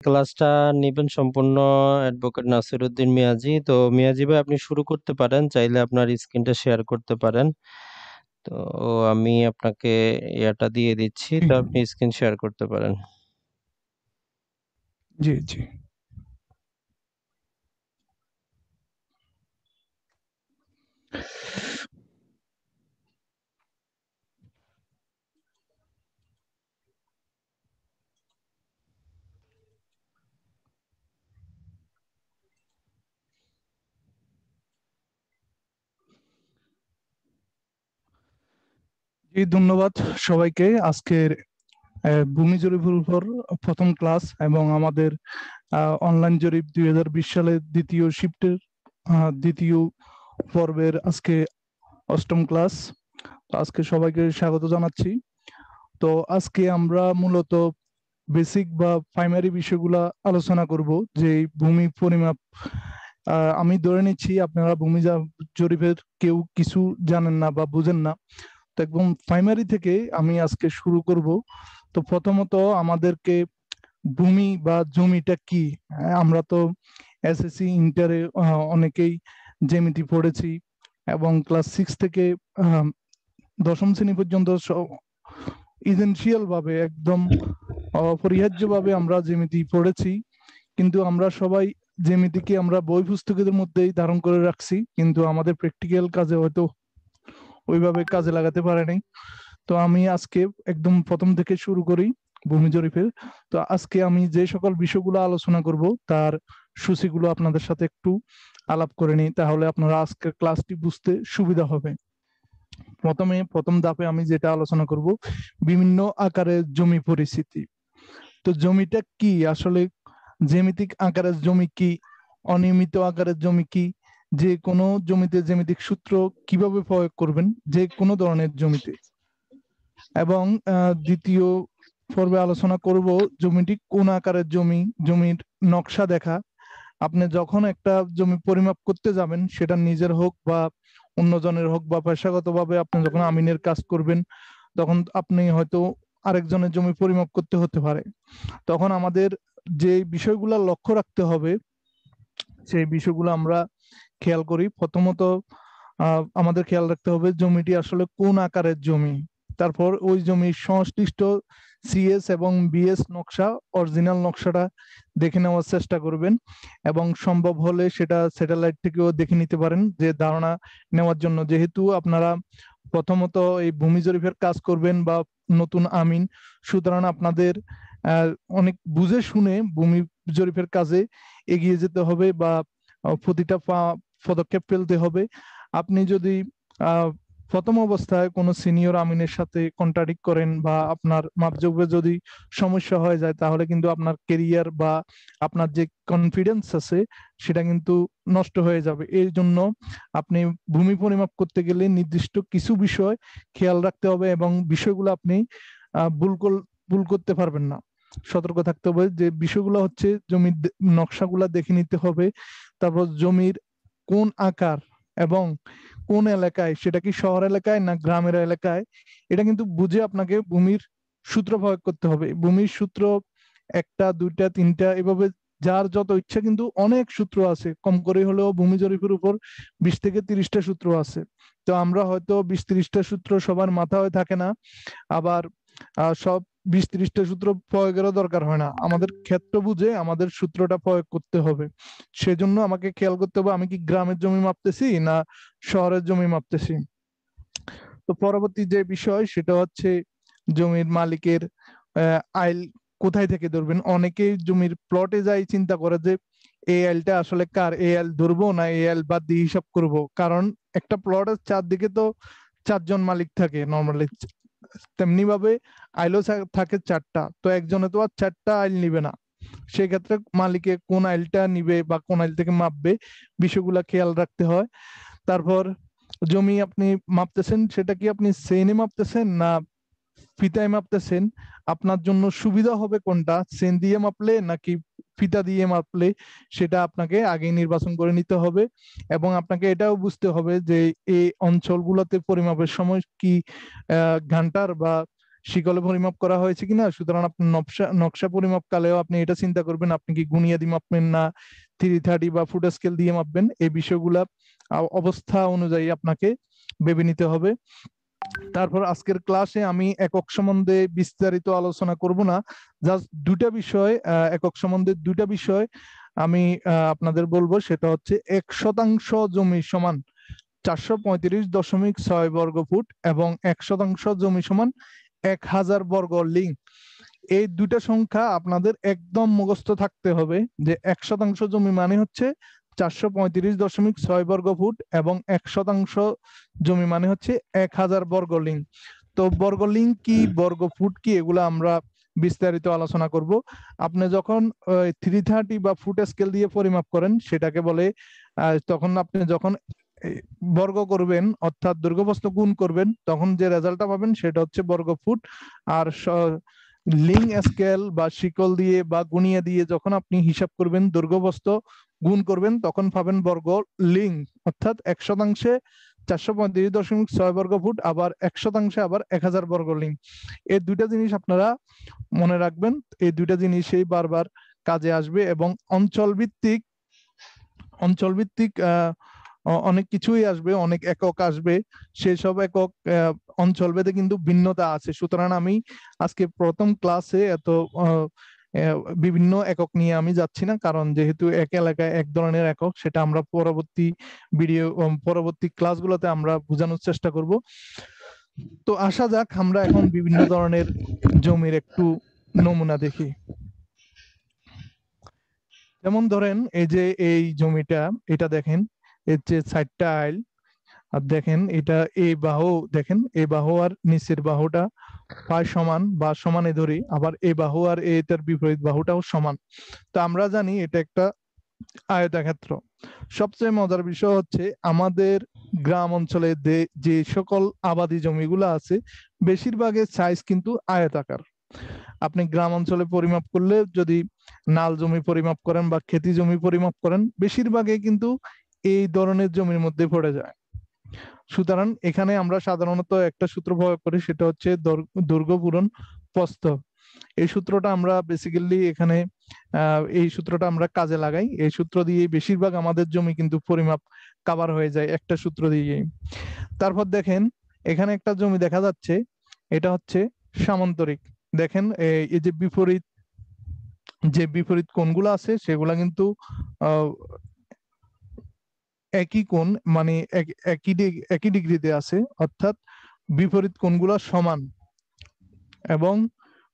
ক্লাসটা নিবেন সম্পূর্ণ অ্যাডভোকেট নাসিরউদ্দিন মিয়াজি। তো মিয়াজি ভাই, আপনি শুরু করতে পারেন, চাইলে আপনার স্ক্রিনটা শেয়ার করতে পারেন। তো আমি আপনাকে এটা দিয়ে দিচ্ছি, জি তো আপনি স্ক্রিন শেয়ার করতে পারেন। জি জি জি, ধন্যবাদ সবাইকে। আজকের ভূমি জরিপের উপর প্রথম ক্লাস এবং আমাদের অনলাইন জরিপ 2020 সালের দ্বিতীয় শিফটের দ্বিতীয় পর্বের আজকে অষ্টম ক্লাস। আজকে সবাইকে স্বাগত জানাচ্ছি। তো আজকে আমরা মূলত বেসিক বা প্রাইমারি বিষয়গুলা আলোচনা করব, যে ভূমি পরিমাপ। আমি ধরে নিচ্ছি আপনারা ভূমি জরিপের কেউ কিছু জানেন না বা বুঝেন না। তো একদম প্রাইমারি থেকে আমি আজকে শুরু করব। তো প্রথমত আমাদেরকে ভূমি বা জমিটা কি, আমরা তো এসএসসি ইন্টারে অনেকেই জ্যামিতি পড়েছি এবং ক্লাস 6 থেকে দশম শ্রেণী পর্যন্ত ইসেনশিয়াল ভাবে একদম অপরিহার্যভাবে আমরা জ্যামিতি পড়েছি। কিন্তু আমরা সবাই জ্যামিতিকে আমরা বই পুস্তকের মধ্যেই ধারণ করে রাখছি, কিন্তু আমাদের প্র্যাকটিক্যাল কাজে হয়তো ওইভাবে কাজে লাগাতে পারে নাই। তো আমি আজকে একদম প্রথম থেকে শুরু করি ভূমি জরিপের। তো আজকে আমি যে সকল বিষয়গুলো আলোচনা করব তার সূচিগুলো আপনাদের সাথে একটু আলাপ করে নিই, তাহলে আপনারা আজকের ক্লাসটি বুঝতে সুবিধা হবে। প্রথম ধাপে আমি যেটা আলোচনা করব, বিভিন্ন আকারের জমি পরিস্থিতি। তো জমিটা কি আসলে, জ্যামিতিক আকারের জমি কি, অনিয়মিত আকারের জমি কি, যে কোনো জমিতে জ্যামিতিক সূত্র কিভাবে প্রয়োগ করবেন যে কোনো ধরনের জমিতে। এবং দ্বিতীয় পর্বে আলোচনা করব জমিটি কোন আকারের জমি, জমির নকশা দেখা। আপনি যখন একটা জমি পরিমাপ করতে যাবেন, সেটা নিজের হোক বা অন্যজনের হোক বা পেশাগতভাবে আপনি যখন আমিনের কাজ করবেন, তখন আপনি হয়তো আরেকজনের জমি পরিমাপ করতে হতে পারে। তখন আমাদের যে বিষয়গুলো লক্ষ্য রাখতে হবে, সেই বিষয়গুলো আমরা খেয়াল করি। প্রথমত আমাদের খেয়াল রাখতে হবে জমিটি আসলে কোন আকারের জমি। তারপর ওই জমির সংশ্লিষ্ট সিএস এবং বিএস নকশা, অরিজিনাল নকশাটা দেখে নেওয়ার চেষ্টা করবেন, এবং সম্ভব হলে সেটা স্যাটেলাইট থেকেও দেখে নিতে পারেন, যে ধারণা নেওয়ার জন্য। যেহেতু আপনারা প্রথমত এই ভূমি জরিপের কাজ করবেন বা নতুন আমিন, সুতরাং আপনাদের অনেক বুঝে শুনে ভূমি জরিপের কাজে এগিয়ে যেতে হবে বা প্রতিটা পদক্ষেপ ফেলতে হবে। আপনি যদি প্রথম অবস্থায় কোনো সিনিয়র আমিনের সাথে কন্ট্রাডিক্ট করেন বা আপনার মাপজোপে যদি সমস্যা হয়ে যায়, তাহলে কিন্তু আপনার কেরিয়ার বা আপনার যে কনফিডেন্স আছে সেটা কিন্তু নষ্ট হয়ে যাবে। এই জন্য আপনি ভূমি পরিমাপ করতে গেলে নির্দিষ্ট কিছু বিষয় খেয়াল রাখতে হবে, এবং বিষয়গুলো আপনি ভুল করতে পারবেন না। সতর্ক থাকতে হবে যে বিষয়গুলো হচ্ছে জমির নকশাগুলা দেখে নিতে হবে। তারপর জমির কোন আকার এবং কোন এলাকায়, সেটা কি শহর এলাকায় না গ্রামের এলাকায়, এটা কিন্তু বুঝে আপনাকে ভূমির সূত্র প্রয়োগ করতে হবে। ভূমির সূত্র একটা, দুইটা, তিনটা, এভাবে যার যত ইচ্ছা, কিন্তু অনেক সূত্র আছে। কম করে হলেও ভূমি জরিপের উপর 20 থেকে 30টা সূত্র আছে। তো আমরা হয়তো 20-30টা সূত্র সবার মাথায় থাকে না, আবার সব 20-30টা সূত্র প্রয়োগেরও দরকার হয় না। আমাদের ক্ষেত্র বুঝে আমাদের সূত্রটা প্রয়োগ করতে হবে। সেজন্য আমাকে খেয়াল করতে হবে আমি কি গ্রামের জমি মাপতেছি না শহরের জমি মাপতেছি। তো পরবর্তী যে বিষয় সেটা হচ্ছে জমির মালিকের আইল কোথায় থেকে ধরবেন। অনেকেই জমির প্লটে যাই চিন্তা করে যে এই আইলটা আসলে কার, এই আইল ধরবো না এই আইল বাদ দিয়ে হিসাব করব। কারণ একটা প্লটের চারদিকে তো 4জন মালিক থাকে নর্মালি, তেমনি ভাবে আইলও থাকে 4টা। তো একজনে তো আর 4টা আইল নিবে না। সেক্ষেত্রে মালিকে কোন আইলটা নিবে বা কোন আইল থেকে মাপবে, বিষয়গুলা খেয়াল রাখতে হয়। তারপর জমি আপনি মাপতেছেন, সেটা কি আপনি সেনে মাপতেছেন না ফিতায় মাপতেছেন, আপনার জন্য সুবিধা হবে কোনটা, সেন দিয়ে মাপলে নাকি ফিতা দিয়ে মাপলে, সেটা আপনাকে আগে নির্বাচন করে নিতে হবে। এবং আপনাকে এটাও বুঝতে হবে যে এই অঞ্চলগুলোতে পরিমাপের সময় কি ঘন্টার বা শিকলে পরিমাপ করা হয়েছে কিনা। সুতরাং আপনি নকশা পরিমাপ কালেও আপনি এটা চিন্তা করবেন আপনি কি গুনিয়া দিয়ে মাপবেন না 330 বা ফুট স্কেল দিয়ে মাপবেন। এই বিষয়গুলা অবস্থা অনুযায়ী আপনাকে ভেবে নিতে হবে। তারপর আজকের ক্লাসে আমি একক সম্বন্ধে বিস্তারিত আলোচনা করব না, জাস্ট দুটা বিষয়, একক সম্বন্ধে দুটা বিষয় আমি আপনাদের বলবো। সেটা হচ্ছে 1% জমি সমান 435.6 বর্গ ফুট এবং 1% জমি সমান 1000 বর্গ লিং। এই দুটা সংখ্যা আপনাদের একদম মুখস্থ থাকতে হবে যে 1% জমি মানে হচ্ছে 435.6 বর্গ ফুট এবং 1% জমি মানে হচ্ছে 1000 বর্গ লিং। তো বর্গ লিং কি বর্গ ফুট কি এগুলো আমরা বিস্তারিত আলোচনা করব। আপনি যখন 330 বা ফুট স্কেল দিয়ে পরিমাপ করেন সেটাকে বলে, তখন আপনি যখন বর্গ করবেন অর্থাৎ দৈর্ঘ্য গুণ করবেন তখন যে রেজাল্টটা পাবেন সেটা হচ্ছে বর্গ ফুট। আর লিং স্কেল বা শিকল দিয়ে বা গুণিয়ে দিয়ে যখন আপনি হিসাব করবেন দৈর্ঘ্য গুণ করবেন তখন পাবেন বর্গ লিং, অর্থাৎ 1%-এ 435.6 বর্গ ফুট, আবার 1%-এ আবার 1000 বর্গ লিং। এই দুইটা জিনিস আপনারা মনে রাখবেন, এই দুইটা জিনিসই বারবার কাজে আসবে। এবং অঞ্চল ভিত্তিক অনেক কিছুই আসবে, অনেক একক আসবে, সেই সব একক অঞ্চল ভেদে কিন্তু ভিন্নতা আছে। সুতরাং আমি আজকে প্রথম ক্লাসে এত বিভিন্ন একক নিয়ে আমি যাচ্ছি না, কারণ যেহেতু এক এলাকায় এক ধরনের একক সেটা আমরা পরবর্তী ক্লাসগুলোতে আমরা বোঝানোর চেষ্টা করব। তো আসা যাক আমরা এখন বিভিন্ন ধরনের জমির একটু নমুনা দেখি। যেমন ধরেন এই যে এই জমিটা, এটা দেখেন এর যে 4টা আইল, আর দেখেন এটা এই বাহু, দেখেন এই বাহু আর নিচের বাহুটা প্রায় সমান বা সমানে ধরি, আবার এই বাহু আর এটার বিপরীত বাহুটাও সমান। তো আমরা জানি এটা একটা আয়তক্ষেত্র। সবচেয়ে মজার বিষয় হচ্ছে আমাদের গ্রাম অঞ্চলে যে সকল আবাদি জমিগুলো আছে বেশিরভাগের সাইজ কিন্তু আয়তাকার। আপনি গ্রাম অঞ্চলে পরিমাপ করলে যদি নাল জমি পরিমাপ করেন বা খেতি জমি পরিমাপ করেন বেশিরভাগই কিন্তু এই ধরনের জমির মধ্যে পড়ে যায়। সুতরাং এখানে আমরা সাধারণত একটা সূত্র প্রয়োগ করি, সেটা হচ্ছে দৈর্ঘ্য পূরণ প্রস্থ। এই সূত্রটা আমরা বেসিক্যালি এখানে এই সূত্রটা আমরা কাজে লাগাই। এই সূত্র দিয়ে বেশিরভাগ আমাদের জমি কিন্তু পরিমাপ কভার হয়ে যায় একটা সূত্র দিয়ে। তারপর দেখেন এখানে একটা জমি দেখা যাচ্ছে, এটা হচ্ছে সামান্তরিক। দেখেন এই যে বিপরীত কোণগুলো আছে সেগুলা কিন্তু একই কোণ, মানে একই ডিগ্রিতে আছে, অর্থাৎ বিপরীত কোণগুলো সমান এবং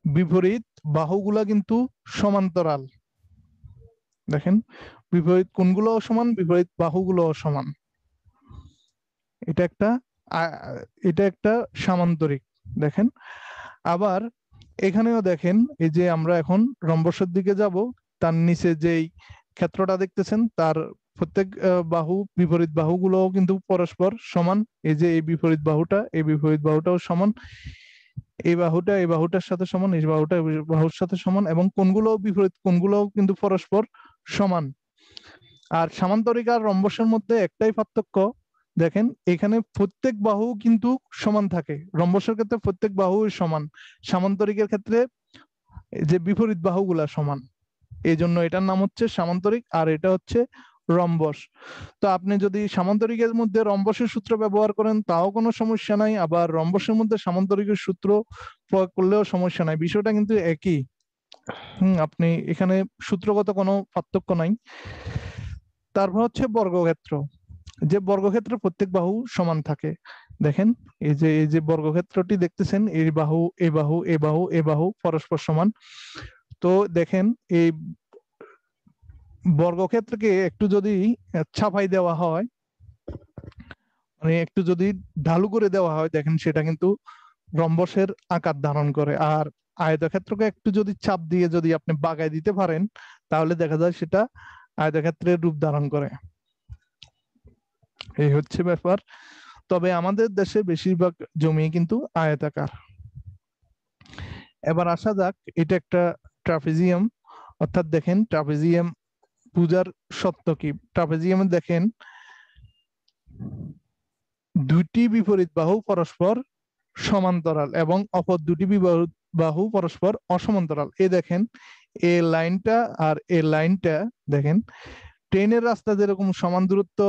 বিপরীত বাহুগুলা কিন্তু সমান্তরাল। দেখেন বিপরীত কোণগুলোও সমান, বিপরীত বাহুগুলোও সমান। এটা একটা সামান্তরিক। দেখেন আবার এখানেও দেখেন এই যে আমরা এখন রম্বসের দিকে যাব, তার নিচে যেই ক্ষেত্রটা দেখতেছেন তার প্রত্যেক বিপরীত বাহুগুলোও কিন্তু পরস্পর সমান। এই যে এই বিপরীত বাহুটাও সমান, এই বাহুটার সাথে সমান, এই বাহুটা এই বাহুর সাথে সমান, এবং বিপরীত কোণগুলোও কিন্তু পরস্পর সমান। আর সামান্তরিক আর রম্বসের মধ্যে একটাই পার্থক্য, দেখেন এখানে প্রত্যেক বাহু কিন্তু সমান থাকে। রম্বসের ক্ষেত্রে প্রত্যেক বাহু সমান, সামান্তরিকের ক্ষেত্রে যে বিপরীত বাহুগুলা সমান। এই জন্য এটার নাম হচ্ছে সামান্তরিক আর এটা হচ্ছে রম্বস। তো আপনি যদি সামান্তরিকের মধ্যে রম্বসের সূত্র ব্যবহার করেন তাও কোনো সমস্যা নাই, আবার রম্বসের মধ্যে সামান্তরিকের সূত্র প্রয়োগ করলেও সমস্যা নাই, বিষয়টা কিন্তু একই। আপনি এখানে সূত্রগত কোনো পার্থক্য নাই। তারপর হচ্ছে বর্গক্ষেত্র, যে বর্গক্ষেত্রে প্রত্যেক বাহু সমান থাকে। দেখেন এই যে বর্গক্ষেত্রটি দেখতেছেন, এই বাহু এই বাহু এই বাহু এই বাহু পরস্পর সমান। তো দেখেন এই বর্গক্ষেত্রকে একটু যদি ছাপাই দেওয়া হয়, মানে একটু যদি ঢালু করে দেওয়া হয়, দেখেন সেটা কিন্তু রম্বসের আকার ধারণ করে। আর আয়তক্ষেত্রকে একটু যদি চাপ দিয়ে যদি আপনি বাগায় দিতে পারেন তাহলে দেখা যায় সেটা আয়তক্ষেত্রের রূপ ধারণ করে। এই হচ্ছে ব্যাপার। তবে আমাদের দেশে বেশিরভাগ জমি কিন্তু আয়তাকার। এবার আসা যাক, এটা একটা ট্রাপিজিয়াম, অর্থাৎ দেখেন ট্রাপিজিয়াম পূজার সত্য কি। ট্রাপিজিয়ামে দেখেন দুইটি বিপরীত বাহু পরস্পর সমান্তরাল এবং অপর দুটি বাহু পরস্পর অসমান্তরাল। এই দেখেন এই লাইনটা আর এই লাইনটা দেখেন, ট্রেনের রাস্তা যেরকম সমান দূরত্ব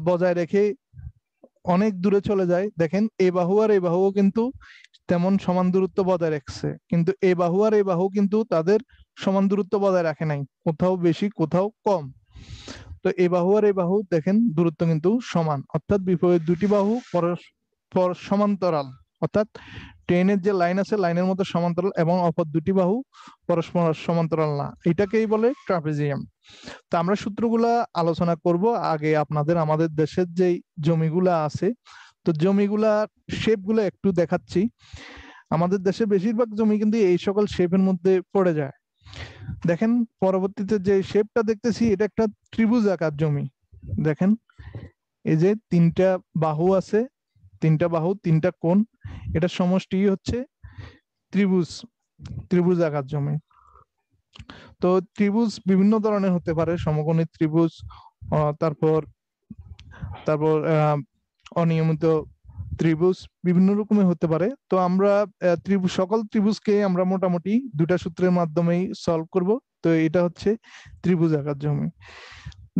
বজায় রেখে অনেক দূরে চলে যায়, দেখেন এই বাহু আর এই বাহুও কিন্তু তেমন সমান দূরত্ব বজায় রাখছে, কিন্তু এই বাহু আর এই বাহু কিন্তু তাদের সমান দূরত্ব বজায় রাখে নাই, কোথাও বেশি কোথাও কম। তো এই বাহু আর এই বাহু দেখেন দূরত্ব কিন্তু সমান, অর্থাৎ বিপরীত দুটি বাহু পরস্পর সমান্তরাল, অর্থাৎ ট্রেনের যে লাইন আছে লাইনের মধ্যে সমান্তরাল এবং অপর দুটি বাহু পরস্পর সমান্তরাল না, এটাকেই বলে ট্রাপিজিয়াম। তো আমরা সূত্রগুলা আলোচনা করব। আগে আপনাদের আমাদের দেশের যে জমিগুলা আছে, তো জমিগুলা শেপ গুলো একটু দেখাচ্ছি। আমাদের দেশে বেশিরভাগ জমি কিন্তু এই সকল শেপের মধ্যে পড়ে যায়। দেখেন পরবর্তীতে যে শেপটা দেখতেছি এটা একটা ত্রিভুজ আকার জমি। দেখেন এই যে তিনটা বাহু আছে, তিনটা বাহু তিনটা কোণ, এটা সমষ্টি হচ্ছে ত্রিভুজ, ত্রিভুজ আকার জমি। তো ত্রিভুজ বিভিন্ন ধরনের হতে পারে, সমকোণী ত্রিভুজ, তারপর তারপর অনিয়মিত ত্রিভুজ, বিভিন্ন রকমের হতে পারে। তো আমরা ত্রিভুজ, সকল ত্রিভুজকে আমরা মোটামুটি দুটা সূত্রের মাধ্যমেই সলভ করব। তো এটা হচ্ছে ত্রিভুজ আকার জমি।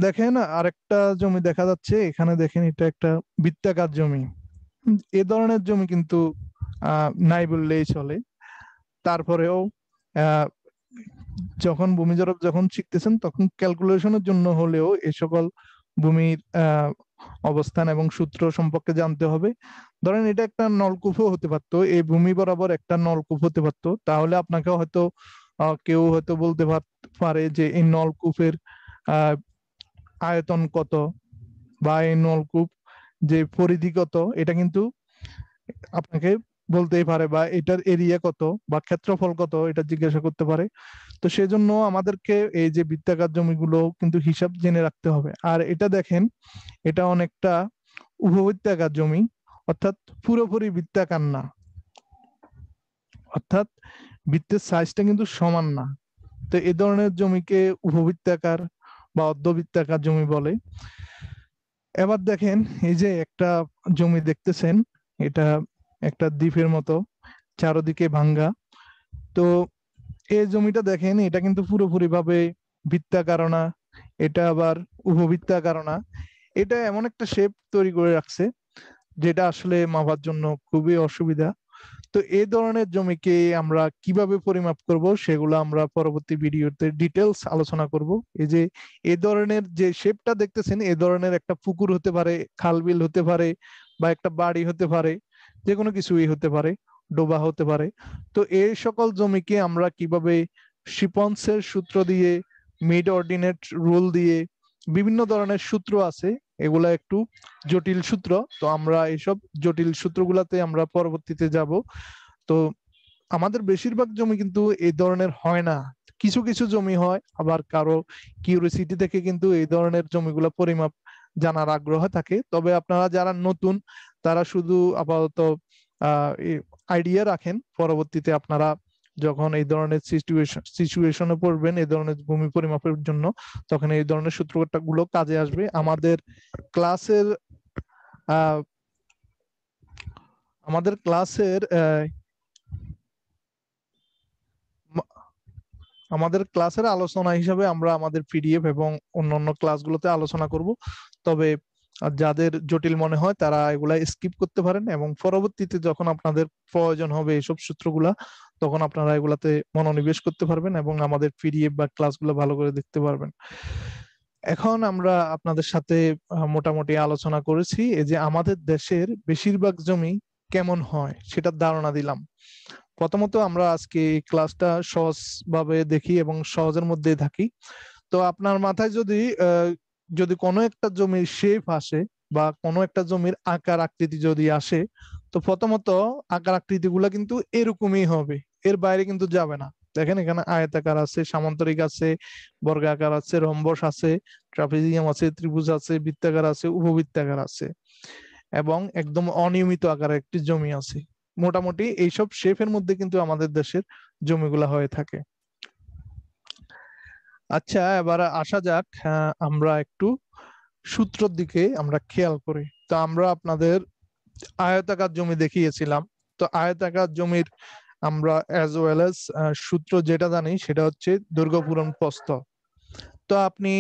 দেখেন আরেকটা জমি দেখা যাচ্ছে এখানে, দেখেন এটা একটা বৃত্তাকার জমি। এ ধরনের জমি কিন্তু নাই বললেই চলে। তারপরেও আহ যখন ভূমি জরিপ যখন শিখতেছেন তখন ক্যালকুলেশনের জন্য হলেও এই সকল ভূমির অবস্থান এবং সূত্র সম্পর্কে জানতে হবে। ধরেন এটা একটা নলকূপও হতে পারতো, এই ভূমি বরাবর একটা নলকূপ হতে পারতো, তাহলে আপনাকে হয়তো কেউ হয়তো বলতে পারে যে এই নলকূপের আহ আয়তন কত বা এই নলকূপ যে পরিধি কত, এটা কিন্তু আপনাকে বলতেই পারে, বা এটার এরিয়া কত বা ক্ষেত্রফল কত এটা জিজ্ঞাসা করতে পারে। তো সেজন্য আমাদেরকে এই যে বৃত্তাকার জমিগুলো কিন্তু হিসাব জেনে রাখতে হবে। আর এটা দেখেন এটা অনেকটা উপবৃত্তাকার জমি, অর্থাৎ পুরোপুরি বৃত্তাকার না, অর্থাৎ বৃত্তের সাইজটা কিন্তু সমান না। তো এই ধরনের জমিকে উপবৃত্তাকার বা অর্ধবৃত্তাকার জমি বলে। এবার দেখেন এই যে একটা জমি দেখতেছেন, এটা একটা দ্বীপের মতো, চারদিকে ভাঙ্গা। তো এই জমিটা দেখেন এটা কিন্তু পুরোপুরি ভাবে বৃত্তাকার না, এটা আবার উপবৃত্তাকার না, এটা এমন একটা শেপ তৈরি করে রাখছে যেটা আসলে মাপার জন্য খুবই অসুবিধা। তো এই ধরনের জমিকে আমরা কিভাবে পরিমাপ করব সেগুলো আমরা পরবর্তী ভিডিওতে ডিটেলস আলোচনা করব। এই যে এই ধরনের যে শেপটা দেখতেছেন, এই ধরনের একটা পুকুর হতে পারে, খাল বিল হতে পারে, বা একটা বাড়ি হতে পারে, যে কোনো কিছুই হতে পারে, ডোবা হতে পারে। তো এই সকল জমিকে আমরা কিভাবে শিপন্সের সূত্র দিয়ে, মিড অর্ডিনেট রুল দিয়ে, বিভিন্ন ধরনের সূত্র আছে, এগুলা একটু জটিল সূত্র, তো আমরা এইসব জটিল সূত্রগুলাতে আমরা পরবর্তীতে যাব। তো আমাদের বেশিরভাগ জমি কিন্তু এই ধরনের হয় না, কিছু কিছু জমি হয়, আবার কারো কিউরিসিটি থেকে কিন্তু এই ধরনের জমিগুলো পরিমাপ জানার আগ্রহ থাকে। তবে আপনারা যারা নতুন তারা শুধু আপাতত আইডিয়া রাখেন, পরবর্তীতে আপনারা যখন এই ধরনের সিচুয়েশনে পড়বেন এই ধরনের ভূমি পরিমাপের জন্য, তখন এই ধরনের সূত্রটা গুলো কাজে আসবে। ক্লাসের আহ আমাদের ক্লাসের আমাদের ক্লাসের আলোচনা হিসাবে আমরা আমাদের পিডিএফ এবং অন্যান্য ক্লাসগুলোতে আলোচনা করব। তবে যাদের জটিল মনে হয় তারা এগুলা স্কিপ করতে পারেন, এবং পরবর্তীতে যখন আপনাদের প্রয়োজন হবে এইসব সূত্রগুলা, তখন আপনারা এগুলাতে মনোনিবেশ করতে পারবেন এবং আমাদের পিডিএফ বা ক্লাসগুলো ভালো করে দেখতে পারবেন। এখন আমরা আপনাদের সাথে মোটামুটি আলোচনা করেছি এই যে আমাদের দেশের বেশিরভাগ জমি কেমন হয় সেটার ধারণা দিলাম। প্রথমত আমরা আজকে এই ক্লাসটা সহজভাবে দেখি এবং সহজের মধ্যে থাকি। তো আপনার মাথায় যদি কোনো একটা জমির শেপ আসে বা কোনো একটা জমির আকার আকৃতি যদি আসে, তো প্রথমত আকার আকৃতি গুলা কিন্তু এরকমই হবে, এর বাইরে কিন্তু যাবে না। দেখেন এখানে আয়তাকার আছে, সামান্তরিক আছে, বর্গাকার আছে, রম্বস আছে, ট্রাপিজিয়াম আছে, ত্রিভুজ আছে, বৃত্তাকার আছে, উপবৃত্তাকার আছে, এবং একদম অনিয়মিত আকারের একটি জমি আছে। মোটামুটি এইসব শেপের মধ্যে কিন্তু আমাদের দেশের জমিগুলা হয়ে থাকে। আচ্ছা এবার আসা যাক, আমরা একটু সূত্রের দিকে আমরা খেয়াল করি। তো আমরা আপনাদের আয়তাকার জমি দেখিয়েছিলাম। তো আয়তাকার জমির আমরা অ্যাজ ওয়েল এজ সূত্র যেটা জানি সেটা হচ্ছে দৈর্ঘ্য পূরণ প্রস্থ। তো আপনি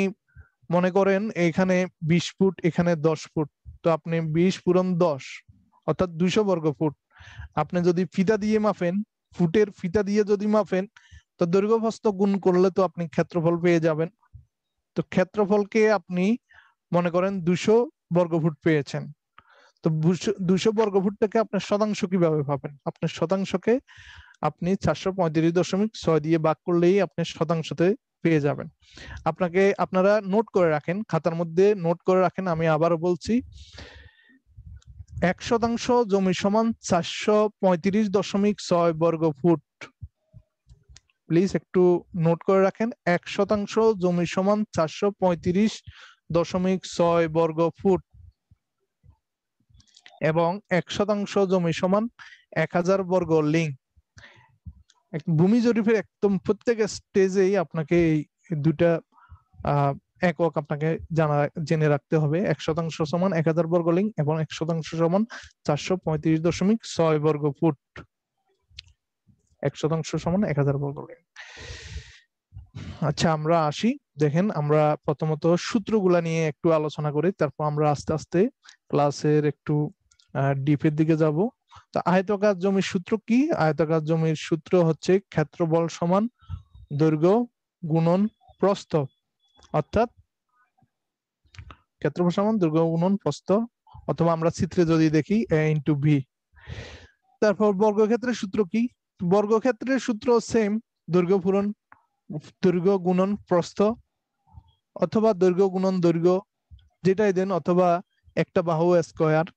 মনে করেন এখানে 20 ফুট, এখানে 10 ফুট, তো আপনি 20 পূরণ 10 অর্থাৎ 200 বর্গ ফুট। আপনি যদি ফিতা দিয়ে মাপেন, ফুটের ফিতা দিয়ে যদি মাপেন, তো দৈর্ঘ্য প্রস্থ গুণ করলে তো আপনি ক্ষেত্রফল পেয়ে যাবেন। তো ক্ষেত্রফলকে আপনি মনে করেন 200 বর্গ ফুট পেয়েছেন। তো 200 বর্গ ফুটটাকে আপনার শতাংশ কিভাবে পাবেন? আপনার শতাংশকে আপনি 435.6 দিয়ে ভাগ করলেই আপনি শতাংশতে পেয়ে যাবেন। আপনারা নোট করে রাখেন, খাতার মধ্যে নোট করে রাখেন। আমি আবারও বলছি, 1% জমি সমান 435.6 বর্গ ফুট। প্লিজ একটু নোট করে রাখেন, 1% জমি সমান 435.6 বর্গ ফুট এবং 1% জমি সমান 1000 বর্গ লিং। ভূমি জরিপের একদম প্রত্যেক স্টেজেই আপনাকে এই দুটা একক আপনাকে জেনে রাখতে হবে। 1% সমান 1000 বর্গ লিং এবং 1% সমান 435.6 বর্গ ফুট। 1% সমান 1000 বর্গ লিং। আচ্ছা, আমরা আসি। দেখেন, আমরা প্রথমত সূত্রগুলা নিয়ে একটু আলোচনা করি, তারপর আমরা আস্তে আস্তে ক্লাসের একটু ডিপের দিকে যাব। তো আয়তাকার জমির সূত্র কি? আয়তাকার জমির সূত্র হচ্ছে ক্ষেত্রফল সমান দৈর্ঘ্য গুণন প্রস্থ, অর্থাৎ ক্ষেত্রফল সমান দৈর্ঘ্য গুণন প্রস্থ, অথবা আমরা চিত্রে যদি দেখি a ইন্টু ভি। তারপর বর্গক্ষেত্রের সূত্র কি? বর্গক্ষেত্রের সূত্র সেম, দৈর্ঘ্য গুণন প্রস্থ, অথবা দৈর্ঘ্য গুণন দৈর্ঘ্য, যেটাই দেন, অথবা একটা বাহু স্কয়ার,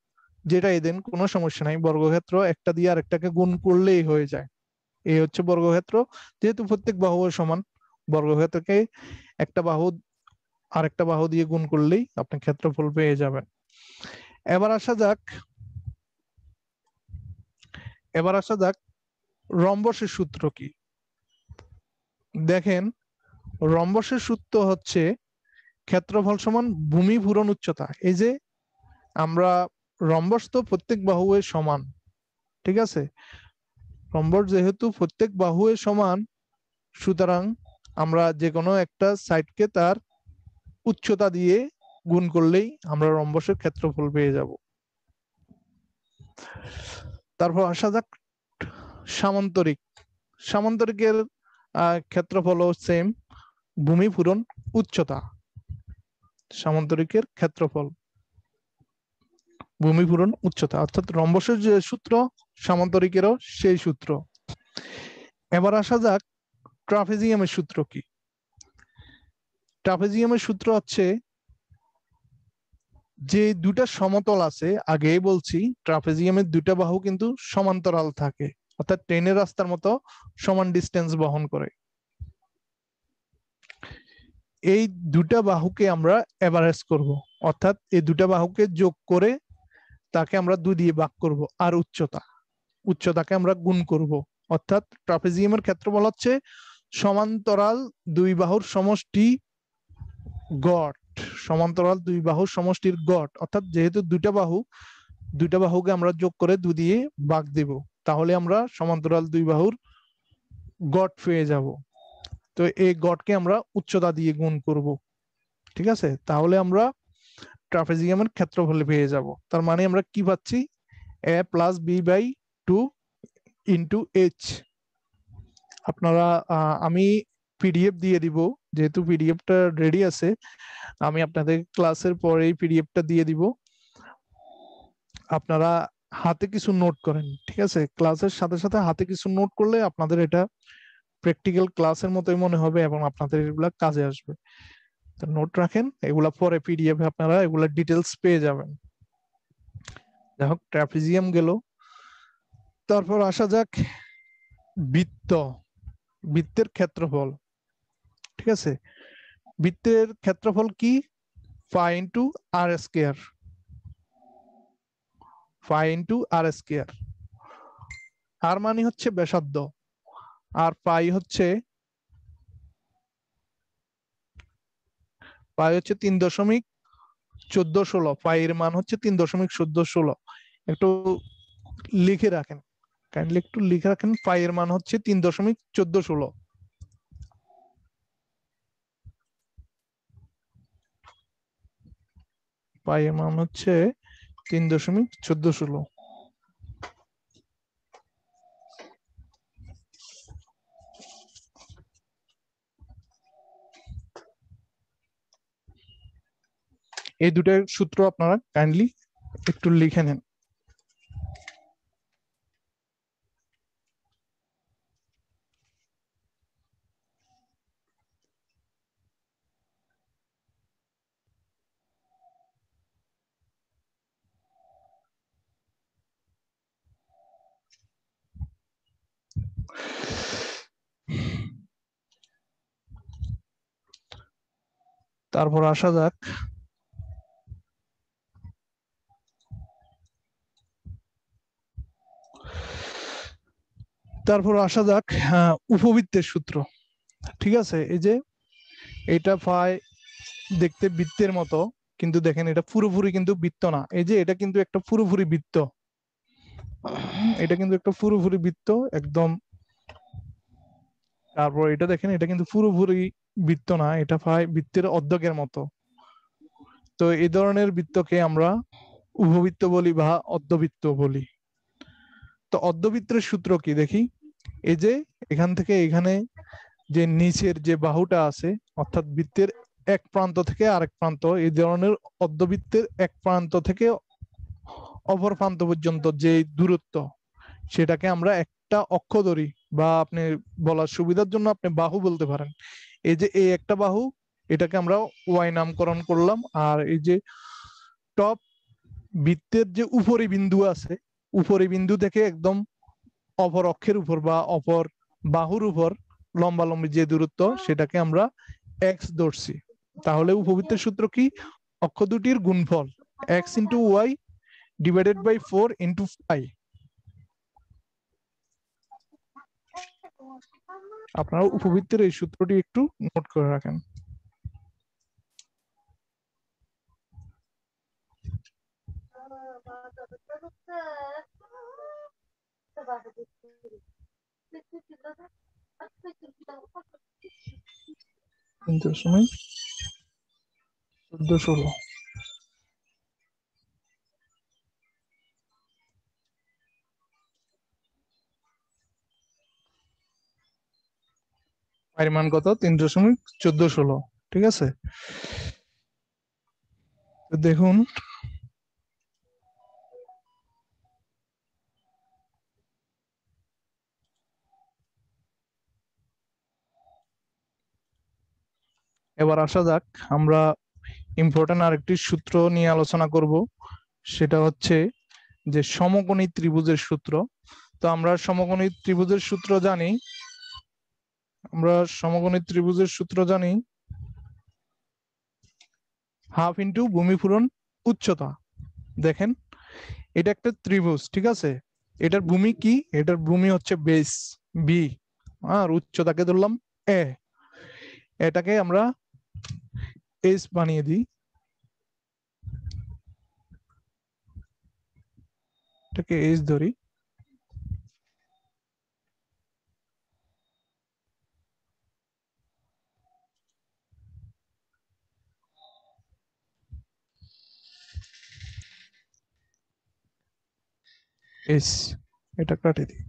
যেটাই দেন, কোনো সমস্যা নাই। বর্গক্ষেত্র একটা দিয়ে আরেকটাকে গুণ করলেই হয়ে যায়। এই হচ্ছে বর্গক্ষেত্র। যেহেতু প্রত্যেক বাহু সমান, বর্গক্ষেত্রকে একটা বাহু আরেকটা বাহু দিয়ে গুণ করলেই আপনি ক্ষেত্রফল পেয়ে যাবেন। এবার আসা যাক রম্বসের সূত্র কি? দেখেন, রম্বসের সূত্র হচ্ছে ক্ষেত্রফল সমান ভূমি পূরণ উচ্চতা। এই যে আমরা রম্বস তো প্রত্যেক বাহুর সমান, ঠিক আছে? রম্বস যেহেতু প্রত্যেক বাহুর সমান, সুতরাং আমরা যে কোনো একটা সাইডকে তার উচ্চতা দিয়ে গুণ করলেই আমরা রম্বসের ক্ষেত্রফল পেয়ে যাব। তারপর আসা যাক সামান্তরিক। সামান্তরিকের ক্ষেত্রফল সেম, ভূমি পূরণ উচ্চতা। সামান্তরিকের ক্ষেত্রফল ভূমি পূরণ উচ্চতা, অর্থাৎ রম্বসের যে সূত্র, সামান্তরিকেরও সেই সূত্র। এবার আসা যাক ট্রাপিজিয়ামের সূত্র কি? ট্রাপিজিয়ামের সূত্র হচ্ছে, যে দুটা সমতল আছে, আগেই বলছি ট্রাপিজিয়ামের দুটা বাহু কিন্তু সমান্তরাল থাকে, অর্থাৎ ট্রেনের রাস্তার মতো সমান ডিস্টেন্স বহন করে। এই দুটা বাহুকে আমরা এভারেজ করব, অর্থাৎ এই দুটা বাহুকে যোগ করে তাকে আমরা 2 দিয়ে ভাগ করব, আর উচ্চতাকে আমরা গুণ করব। অর্থাৎ ট্রাপিজিয়ামের ক্ষেত্রফল হচ্ছে সমান্তরাল দুই বাহুর সমষ্টি গড়। সমান্তরাল দুই বাহুর সমষ্টির গড়, অর্থাৎ যেহেতু দুইটা বাহুকে আমরা যোগ করে 2 দিয়ে ভাগ দেব, তাহলে আমরা সমান্তরাল দুই বাহুর গড় পেয়ে যাব। তো এই গড়কে আমরা উচ্চতা দিয়ে গুণ করব, ঠিক আছে? তাহলে আমরা ট্রাপিজিয়ামের ক্ষেত্রফল পেয়ে যাব। তার মানে আমরা কি পাচ্ছি? a plus b by 2 into h. আপনারা আমি পিডিএফ দিয়ে দিব, যেহেতু পিডিএফটা রেডি আছে, আমি আপনাদের ক্লাসের পরেই পিডিএফটা দিয়ে দিব। আপনারা হাতে কিছু নোট করেন, ঠিক আছে? ক্লাসের সাথে সাথে হাতে কিছু নোট করলে আপনাদের এটা প্র্যাকটিক্যাল ক্লাসের মতোই মনে হবে এবং আপনাদের এগুলা কাজে আসবে। তো নোট রাখেন, এগুলা পরে পিডিএফ আপনারা এগুলা ডিটেলস পেয়ে যাবেন। দেখো, ট্রাপিজিয়াম গেল। তারপর আসা যাক বৃত্তের ক্ষেত্রফল, ঠিক আছে? বৃত্তের ক্ষেত্রফল কি? পাই ইন্টু আর স্কয়ার। পাই ইন্টু আর স্কয়ার। আর মানে হচ্ছে ব্যাসার্ধ, আর পাই হচ্ছে 3.1416। পাই এর মান হচ্ছে 3.1416। একটু লিখে রাখেন, কাইন্ডলি একটু লিখে রাখেন। পাই এর মান হচ্ছে 3.1416। পাই এর মান হচ্ছে 3.1416। এই দুটার সূত্র আপনারা কাইন্ডলি একটু লিখে নেন। তারপর আসা যাক, উপবৃত্তের সূত্র। ঠিক আছে, এই যে এটা পাই দেখতে বৃত্তের মতো, কিন্তু দেখেন এটা পুরোপুরি কিন্তু বৃত্ত না। এই যে এটা কিন্তু একটা পুরোপুরি বৃত্ত, এটা কিন্তু একটা পুরোপুরি বৃত্ত একদম। তারপর এটা দেখেন, এটা কিন্তু পুরোপুরি বৃত্ত না, এটা প্রায় বৃত্তের অর্ধেকের মতো। তো এই ধরনের বৃত্তকে আমরা উপবৃত্ত বলি বা অর্ধবৃত্ত বলি। তো অর্ধবৃত্তের সূত্র কি দেখি। এই যে এখান থেকে এখানে যে নিচের যে বাহুটা আছে, অর্থাৎ বৃত্তের এক প্রান্ত থেকে আরেক প্রান্ত, এই ধরনের অর্ধবৃত্তের এক প্রান্ত থেকে অপর প্রান্ত পর্যন্ত যে দূরত্ব, সেটাকে আমরা একটা অক্ষ ধরি, বা আপনি বলার সুবিধার জন্য আপনি বাহু বলতে পারেন। এই যে এই একটা বাহু, এটাকে আমরা ওয়াই নামকরণ করলাম। আর এই যে টপ বৃত্তের যে উপরি বিন্দু আছে, উপরি বিন্দু থেকে একদম অপর অক্ষের উপর বা অপর বাহুর উপর লম্বালম্বি যে দূরত্ব, সেটাকে আমরা এক্স ধরছি। তাহলে উপবৃত্তের সূত্র কি? অক্ষ দুটির গুণফল x into y divided by 4 into pi. আপনারা উপবৃত্তের এই সূত্রটি একটু নোট করে রাখেন। কিন্তু সময় 14-16। পায়ের মান কত? 3.1416। ঠিক আছে, তো দেখুন এবার আসা যাক, আমরা ইম্পর্টেন্ট আরেকটি সূত্র নিয়ে আলোচনা করব। সেটা হচ্ছে যে সমকোণী ত্রিভুজের সূত্র। তো আমরা সমকোণী ত্রিভুজের সূত্র জানি, হাফ ইন্টু ভূমি পূরণ উচ্চতা। দেখেন এটা একটা ত্রিভুজ, ঠিক আছে। এটার ভূমি কি? এটার ভূমি হচ্ছে বেস বি, আর উচ্চতাকে ধরলাম এ। এটাকে আমরা এস বানিয়ে দিই, এটাকে এস ধরি। এস, এটা কাটে দিই।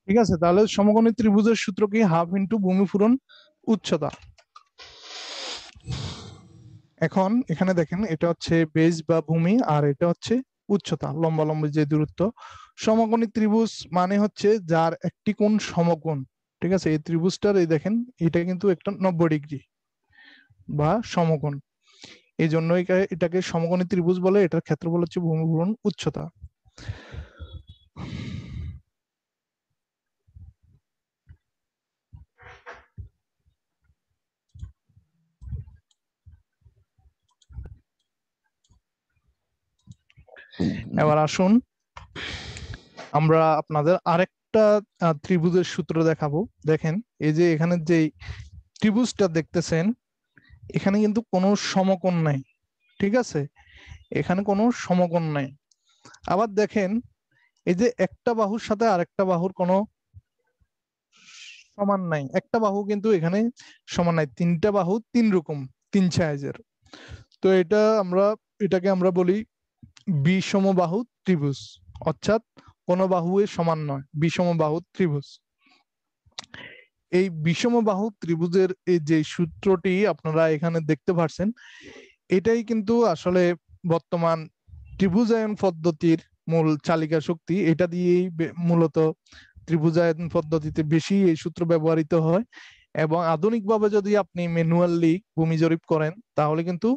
ঠিক আছে, তাহলে সমকোণী ত্রিভুজের সূত্র কি? হাফ ইন্টু ভূমি পূরণ উচ্চতা। এখন এখানে দেখেন, এটা হচ্ছে বেস বা ভূমি, আর এটা হচ্ছে উচ্চতা, লম্বালম্বি যে দূরত্ব। সমকোণী ত্রিভুজ মানে হচ্ছে যার একটি কোণ সমকোণ। ঠিক আছে, এই ত্রিভুজটার এই দেখেন, এটা কিন্তু একটা 90 ডিগ্রি বা সমকোণ। এই জন্য এটাকে সমকোণী ত্রিভুজ বলে। এটার ক্ষেত্রফল হচ্ছে ভূমি পূরণ উচ্চতা। এবার আসুন আমরা আপনাদের আরেকটা ত্রিভুজের সূত্র দেখাবো। দেখেন এই যে এখানে যে ত্রিভুজটা দেখতেছেন, এখানে কিন্তু কোনো সমকোণ নাই। ঠিক আছে, এখানে কোনো সমকোণ নাই। আবার দেখেন এই যে একটা বাহুর সাথে আরেকটা বাহুর কোনো সমান নাই, একটা বাহু কিন্তু এখানে সমান নাই, তিনটা বাহু তিন রকম, তিন সাইজের। তো এটাকে আমরা বলি বিষমবাহু ত্রিভুজ, অর্থাৎ কোনো বাহু সমান নয়, বিষমবাহু ত্রিভুজ। এই বিষমবাহু ত্রিভুজের এই যে সূত্রটি আপনারা এখানে দেখতে পাচ্ছেন, এটাই কিন্তু আসলে বর্তমান ত্রিভুজায়ন পদ্ধতির মূল চালিকা শক্তি। এটা দিয়েই মূলত ত্রিভুজায়ন পদ্ধতিতে বেশি এই সূত্র ব্যবহৃত হয়, এবং আধুনিকভাবে যদি আপনি ম্যানুয়ালি ভূমি জরিপ করেন তাহলে কিন্তু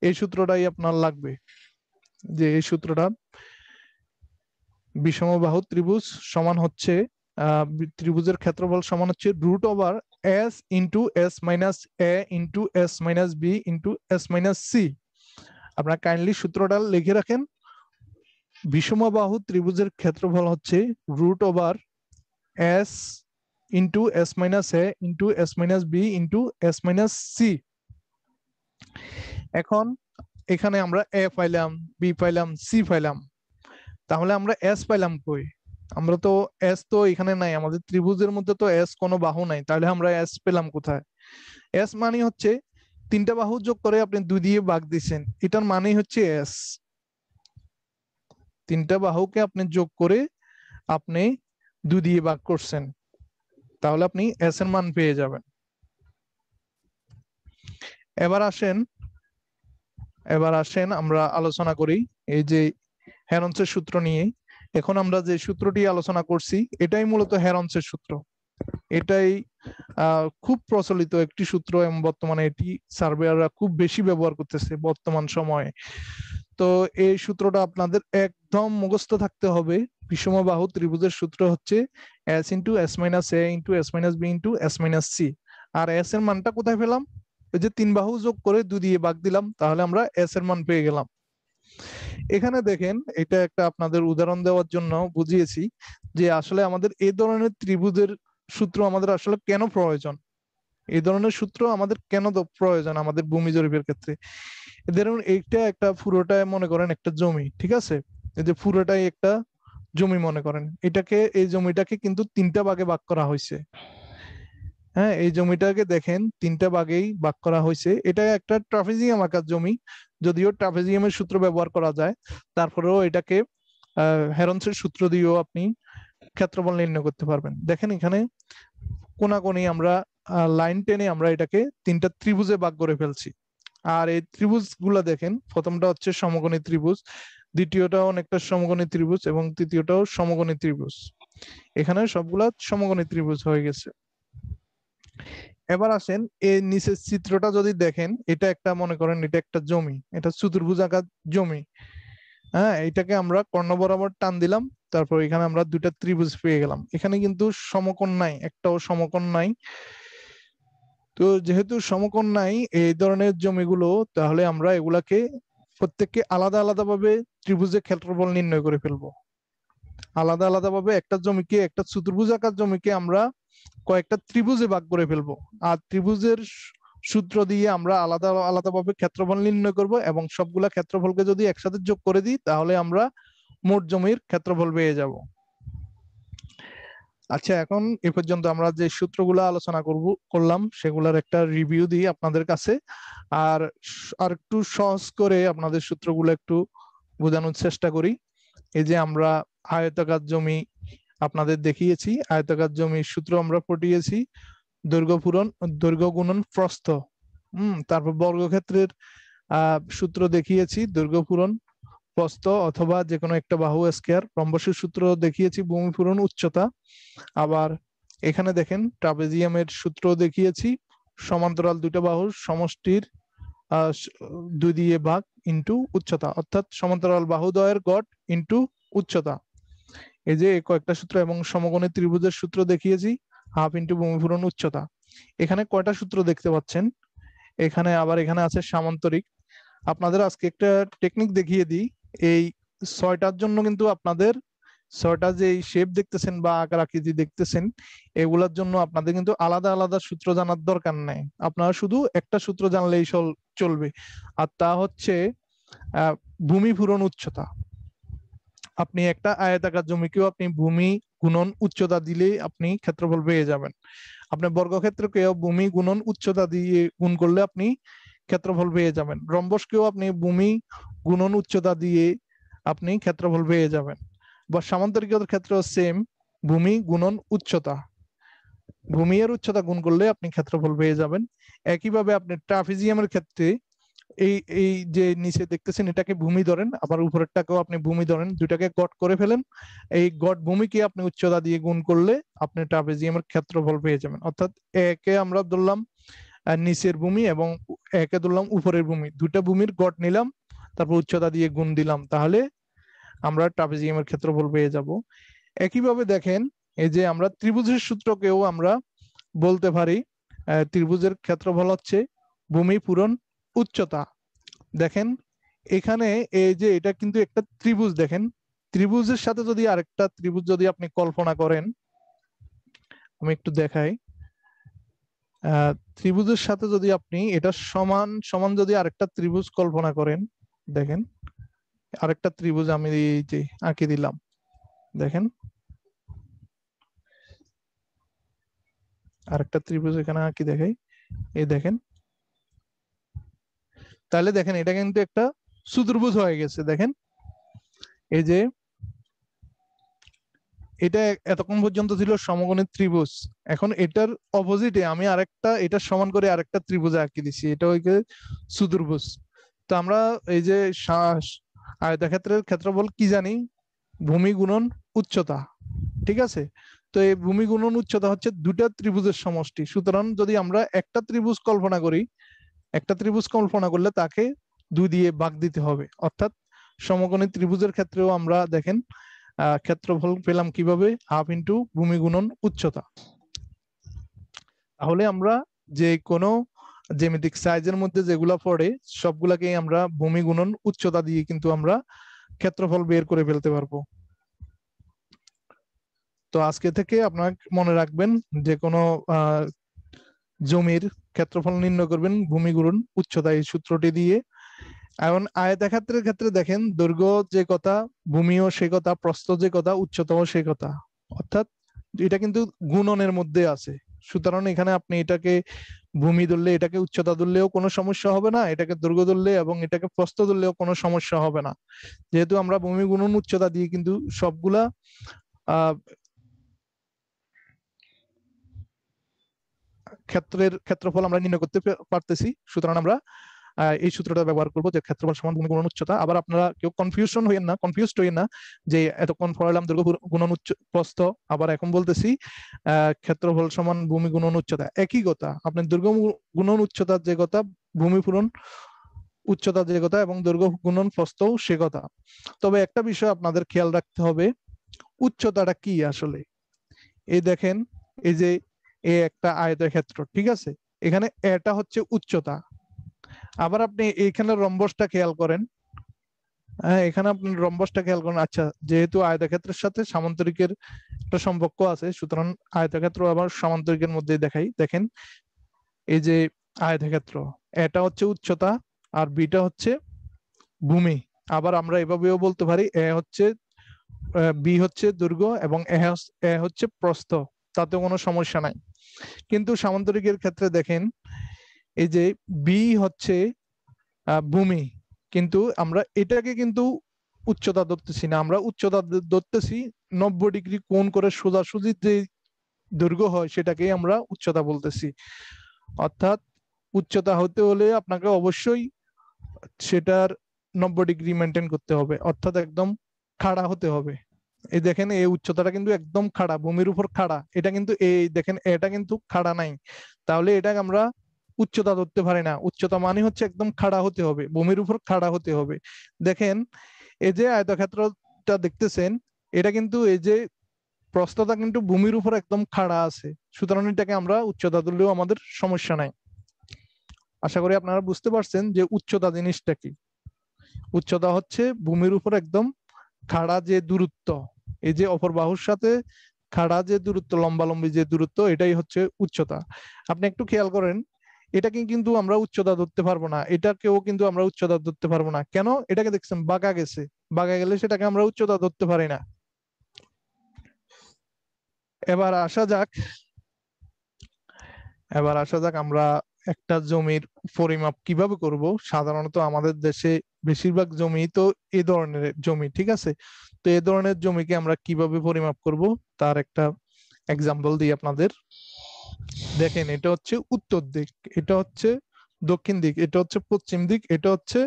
এই সূত্রটাই আপনার লাগবে, যে এই সূত্রটা বিষমবাহু ত্রিভুজ সমান হচ্ছে ত্রিভুজের ক্ষেত্রফল সমান হচ্ছে √s * a * s - b * s - c। আপনারা কাইন্ডলি সূত্রটা লিখে রাখেন। বিষমবাহু ত্রিভুজের ক্ষেত্রফল হচ্ছে √s * s - a * s - b * s - c। এখন এখানে আমরা a পাইলাম, b পাইলাম, c পাইলাম, তাহলে আমরা s পাইলাম কই? আমরা তো s তো এখানে নাই, আমাদের ত্রিভুজের মধ্যে তো s কোনো বাহু নাই, তাহলে আমরা s পেলাম কোথায়? s মানে হচ্ছে তিনটা বাহু যোগ করে আপনি 2 দিয়ে ভাগ দিচ্ছেন, এটার মানে হচ্ছে s। তিনটা বাহুকে আপনি যোগ করে আপনি 2 দিয়ে ভাগ করছেন, তাহলে আপনি s এর মান পেয়ে যাবেন। এবার আসেন আমরা আলোচনা করি এই যে হেরনসের সূত্র নিয়ে। এখন আমরা যে সূত্রটি আলোচনা করছি এটাই মূলত হেরনসের সূত্র। এটাই খুব প্রচলিত একটি সূত্র, এবং বর্তমানে এটি সার্ভেয়াররা খুব বেশি ব্যবহার করতেছে বর্তমান সময়ে। তো এই সূত্রটা আপনাদের একদম মুখস্থ থাকতে হবে। বিষমবাহু ত্রিভুজের সূত্র হচ্ছে s * s - a * s - b * s - c। R s এর মানটা কোথায় পেলাম? ওই যে তিন বাহু যোগ করে 2 দিয়ে ভাগ দিলাম, তাহলে আমরা s এর মান পেয়ে গেলাম। এখানে দেখেন, এটা একটা আপনাদের উদাহরণ দেওয়ার জন্য বুঝিয়েছি যে আসলে আমাদের এই ধরনের ত্রিভুজের সূত্র আমাদের আসলে কেন প্রয়োজন, এই ধরনের সূত্র আমাদের কেন প্রয়োজন আমাদের ভূমি জরিপের ক্ষেত্রে। ধরুন এইটা একটা পুরোটাই মনে করেন একটা জমি, ঠিক আছে? এই যে পুরোটাই একটা জমি মনে করেন, এই জমিটাকে কিন্তু তিনটা ভাগে ভাগ করা হয়েছে। হ্যাঁ, এই জমিটাকে দেখেন তিনটা ভাগেই ভাগ করা হয়েছে। এটা একটা ট্রাপিজিয়াম আকার জমি, যদিও ট্রাপিজিয়ামের সূত্র ব্যবহার করা যায়, তারপরেও এটাকে হেরনসের সূত্র দিয়েও আপনি ক্ষেত্রফল নির্ণয় করতে পারবেন। দেখেন এখানে কোনাকুনি আমরা লাইন টেনে আমরা এটাকে তিনটা ত্রিভুজে ভাগ করে ফেলছি। আর এই ত্রিভুজ গুলা দেখেন, প্রথমটা হচ্ছে সমকোণী ত্রিভুজ, দ্বিতীয়টাও অনেকটা সমকোণী ত্রিভুজ, এবং তৃতীয়টাও সমকোণী ত্রিভুজ। এখানে সবগুলা সমকোণী ত্রিভুজ হয়ে গেছে। এবার আসেন এই নিচের চিত্রটা যদি দেখেন, এটা একটা মনে করেন এটা একটা জমি, এটা চতুর্ভুজাকার জমি। হ্যাঁ, এটাকে আমরা কর্ণ বরাবর টান দিলাম, তারপর এখানে আমরা দুইটা ত্রিভুজ পেয়ে গেলাম। এখানে কিন্তু সমকোণ নাই, একটাও সমকোণ নাই। তো যেহেতু সমকোণ নাই এই ধরনের জমিগুলো, তাহলে আমরা এগুলাকে প্রত্যেককে আলাদা আলাদা ভাবে ত্রিভুজের ক্ষেত্রফল নির্ণয় করে ফেলবো। আলাদা আলাদা ভাবে একটা জমিকে, একটা চতুর্ভুজাকার জমিকে আমরা কয়েকটা ত্রিভুজে ভাগ করে ফেলবো, আর ত্রিভুজের সূত্র দিয়ে আমরা আলাদা আলাদা ভাবে ক্ষেত্রফল নির্ণয় করব, এবং সবগুলা ক্ষেত্রফলকে যদি একসাথে যোগ করে দিই তাহলে আমরা মোট জমির ক্ষেত্রফল পেয়ে যাব। আচ্ছা, এখন এ পর্যন্ত আমরা যে সূত্রগুলো আলোচনা করলাম সেগুলোর একটা রিভিউ দিই আপনাদের কাছে, আর আর একটু সহজ করে আপনাদের সূত্রগুলো একটু বোঝানোর চেষ্টা করি। এই যে আমরা আয়তাকার জমি আপনাদের দেখিয়েছি, আয়তাকার জমির সূত্র আমরা পড়িয়েছি দৈর্ঘ্য গুণন প্রস্থ। তারপর বর্গক্ষেত্রের সূত্র দেখিয়েছি দৈর্ঘ্য পূরণ প্রস্থ, অথবা যে কোনো একটা বাহু স্কয়ার। রম্বসের সূত্র দেখিয়েছি ভূমি পূরণ উচ্চতা। আবার এখানে দেখেন ট্রাপিজিয়ামের সূত্র দেখিয়েছি সমান্তরাল দুইটা বাহুর সমষ্টির 2 দিয়ে ভাগ ইন্টু উচ্চতা, অর্থাৎ সমান্তরাল বাহুদ্বয়ের গড় ইন্টু উচ্চতা। এই যে কয়েকটা সূত্র, এবং সমকোণী ত্রিভুজের সূত্র দেখিয়েছি হাফ ইন্টু ভূমি পূরণ উচ্চতা। এখানে কয়টা সূত্র দেখতে পাচ্ছেন? এখানে আছে সামান্তরিক। আপনাদের আজকে একটা টেকনিক দেখিয়ে দিই। এই 6টার জন্য কিন্তু আপনাদের 6টা যে শেপ দেখতেছেন বা আকার আকৃতি দেখতেছেন, এগুলার জন্য আপনাদের কিন্তু আলাদা আলাদা সূত্র জানার দরকার নাই, আপনারা শুধু একটা সূত্র জানলেই চলবে, আর তা হচ্ছে ভূমি পূরণ উচ্চতা। আপনি একটা আয়তাকার জমিকেও আপনি ভূমি গুণন উচ্চতা দিলেই আপনি ক্ষেত্রফল পেয়ে যাবেন। আপনি বর্গক্ষেত্রকেও ভূমি গুণন উচ্চতা দিয়ে গুণ করলে আপনি ক্ষেত্রফল পেয়ে যাবেন। রম্বসকেও আপনি ভূমি গুণন উচ্চতা দিয়ে আপনি ক্ষেত্রফল পেয়ে যাবেন। বা সামান্তরিকের ক্ষেত্রেও সেম, ভূমি গুণন উচ্চতা, ভূমি এর উচ্চতা গুণ করলে আপনি ক্ষেত্রফল পেয়ে যাবেন। একইভাবে আপনি ট্রাপিজিয়ামের ক্ষেত্রে এই এই যে নিচে দেখতেছেন এটাকে ভূমি ধরেন, আবার উপরেরটাকেও আপনি ভূমি ধরেন, দুটাকে গড় করে ফেলেন। এই গড় ভূমিকে আপনি উচ্চতা দিয়ে গুণ করলে আপনি ট্রাপিজিয়ামের ক্ষেত্রফল পেয়ে যাবেন। অর্থাৎ একে আমরা ধরলাম নিচের ভূমি এবং একে ধরলাম উপরের ভূমি, দুটা ভূমির গড় নিলাম, তারপর উচ্চতা দিয়ে গুণ দিলাম, তাহলে আমরা ট্রাপিজিয়ামের ক্ষেত্রফল পেয়ে যাব। একইভাবে দেখেন এই যে আমরা ত্রিভুজের সূত্রকেও আমরা বলতে পারি ত্রিভুজের ক্ষেত্রফল হচ্ছে ভূমি পূরণ উচ্চতা। দেখেন এখানে এই যে এটা কিন্তু একটা ত্রিভুজ, দেখেন ত্রিভুজের সাথে যদি আরেকটা ত্রিভুজ যদি আপনি কল্পনা করেন, আমি একটু দেখাই, ত্রিভুজের সাথে যদি আপনি এটা সমান সমান যদি আরেকটা ত্রিভুজ কল্পনা করেন, দেখেন আরেকটা ত্রিভুজ আমি এই যে আঁকে দিলাম, দেখেন আরেকটা ত্রিভুজ এখানে আঁকি দেখাই, এই দেখেন, তাহলে দেখেন এটা কিন্তু একটা চতুর্ভুজ হয়ে গেছে। দেখেন এই যে এটা এতক্ষণ পর্যন্ত ছিল সমকোণী ত্রিভুজ, এখন এটার অপোজিটে আমি আরেকটা এটা সমান করে আরেকটা ত্রিভুজ আঁকি দিছি, এটা হইছে চতুর্ভুজ। তো আমরা এই যে আয়তক্ষেত্রের ক্ষেত্রফল কি জানি, ভূমি গুণন উচ্চতা, ঠিক আছে। তো এই ভূমি গুণন উচ্চতা হচ্ছে দুটা ত্রিভুজের সমষ্টি। সুতরাং যদি আমরা একটা ত্রিভুজ কল্পনা করি, একটা ত্রিভুজ কল্পনা করলে তাকে 2 দিয়ে ভাগ দিতে হবে। অর্থাৎ সমকোণী ত্রিভুজের ক্ষেত্রেও আমরা দেখেন ক্ষেত্রফল পেলাম কিভাবে, হাফ ইন্টু ভূমি গুণন উচ্চতা। তাহলে আমরা যে কোনো জ্যামিতিক সাইজের মধ্যে যেগুলা পড়ে সবগুলাকেই আমরা ভূমি গুণন উচ্চতা দিয়ে কিন্তু আমরা ক্ষেত্রফল বের করে ফেলতে পারবো। তো আজকে থেকে আপনার মনে রাখবেন যে কোনো জমির ক্ষেত্রফল নির্ণয় করবেন ভূমি গুণন উচ্চতা এই সূত্রটি দিয়ে। এখন আয়তক্ষেত্রের ক্ষেত্রে দেখেন দৈর্ঘ্য যে কথা, ভূমিও সে কথা, প্রস্থ যে কথা, উচ্চতাও সে কথা। অর্থাৎ এটা কিন্তু গুণনের মধ্যে আছে। সুতরাং এখানে আপনি এটাকে ভূমি ধরলে এটাকে উচ্চতা ধরলেও কোনো সমস্যা হবে না, এটাকে দৈর্ঘ্য ধরলে এবং এটাকে প্রস্থ ধরলেও কোনো সমস্যা হবে না, যেহেতু আমরা ভূমি গুণন উচ্চতা দিয়ে কিন্তু সবগুলা আহ ক্ষেত্রফল আমরা নির্ণয় করতে পারতেছি। সুতরাং আমরা এই সূত্রটা ব্যবহার করবো যে ক্ষেত্রফল সমান ভূমি গুণন উচ্চতা। আবার আপনারা কেউ কনফিউজড হইয়েন না যে এতক্ষণ পড়ালাম দৈর্ঘ্য গুণন প্রস্থ, আবার এখন বলতেছি ক্ষেত্রফল সমান ভূমি গুণন উচ্চতা, একই কথা। আপনি দৈর্ঘ্য গুণন উচ্চতার যে কথা, ভূমি পূরণ উচ্চতা যে কথা, এবং দৈর্ঘ্য গুণন প্রস্থও সে কথা। তবে একটা বিষয় আপনাদের খেয়াল রাখতে হবে, উচ্চতাটা কি আসলে। এই দেখেন এই যে একটা আয়তক্ষেত্র, ঠিক আছে, এখানে এটা হচ্ছে উচ্চতা। আবার আপনি এইখানে রম্বসটা খেয়াল করেন, হ্যাঁ এখানে আপনি রম্বসটা খেয়াল করেন। আচ্ছা, যেহেতু আয়তক্ষেত্রের সাথে সামান্তরিকের একটা সম্পর্ক আছে, সুতরাং আয়তক্ষেত্র আবার সামান্তরিকের মধ্যে দেখাই। দেখেন এই যে আয়তক্ষেত্র, এটা হচ্ছে উচ্চতা আর বিটা হচ্ছে ভূমি। আবার আমরা এভাবেও বলতে পারি এ হচ্ছে বি হচ্ছে দৈর্ঘ্য এবং এ হচ্ছে প্রস্থ, তাতে কোনো সমস্যা নাই। কিন্তু সামান্তরিকের ক্ষেত্রে দেখেন এই যে বি হচ্ছে ভূমি, কিন্তু আমরা এটাকে কিন্তু উচ্চতা ধরতেছি না, আমরা উচ্চতা ধরতেছি 90 ডিগ্রি কোণ করে সোজাসুজি যে দৈর্ঘ্য হয় সেটাকেই আমরা উচ্চতা বলতেছি। অর্থাৎ উচ্চতা হতে হলে আপনাকে অবশ্যই সেটার 90 ডিগ্রি মেনটেন করতে হবে, অর্থাৎ একদম খাড়া হতে হবে। এই দেখেন এই উচ্চতাটা কিন্তু একদম খাড়া, ভূমির উপর খাড়া, এটা কিন্তু এই দেখেন এটা কিন্তু খাড়া নাই, তাহলে এটাকে আমরা উচ্চতা ধরতে পারি না। উচ্চতা মানে হচ্ছে একদম খাড়া হতে হবে, ভূমির উপর খাড়া হতে হবে। দেখেন এই যে আয়তক্ষেত্রটা দেখতেছেন, এটা কিন্তু এই যে প্রস্থতা কিন্তু ভূমির উপর একদম খাড়া আছে, সুতরাং এটাকে আমরা উচ্চতা ধরলেও আমাদের সমস্যা নাই। আশা করি আপনারা বুঝতে পারছেন যে উচ্চতা জিনিসটা কি। উচ্চতা হচ্ছে ভূমির উপর একদম খাড়া যে দূরত্ব, এই যে অপর বাহুর সাথে খাড়া যে দূরত্ব, লম্বালম্বি যে দূরত্ব, এটাই হচ্ছে উচ্চতা। আপনি একটু খেয়াল করেন, এটাকে কিন্তু আমরা উচ্চতা ধরতে পারবো না, এটাকেও কিন্তু আমরা উচ্চতা ধরতে পারবো না। কেন? এটাকে দেখছেন বাঁকা গেছে, বাঁকা গেলে সেটাকে আমরা উচ্চতা ধরতে পারি না। এবার আসা যাক আমরা একটা জমির পরিমাপ কিভাবে করব। সাধারণত আমাদের দেশে বেশিরভাগ জমি তো এই ধরনের জমি, ঠিক আছে? তো এই ধরনের জমিকে আমরা কিভাবে পরিমাপ করব তার একটা এক্সাম্পল দিই আপনাদের। দেখেন, এটা হচ্ছে উত্তর দিক, এটা হচ্ছে দক্ষিণ দিক, এটা হচ্ছে পশ্চিম দিক, এটা হচ্ছে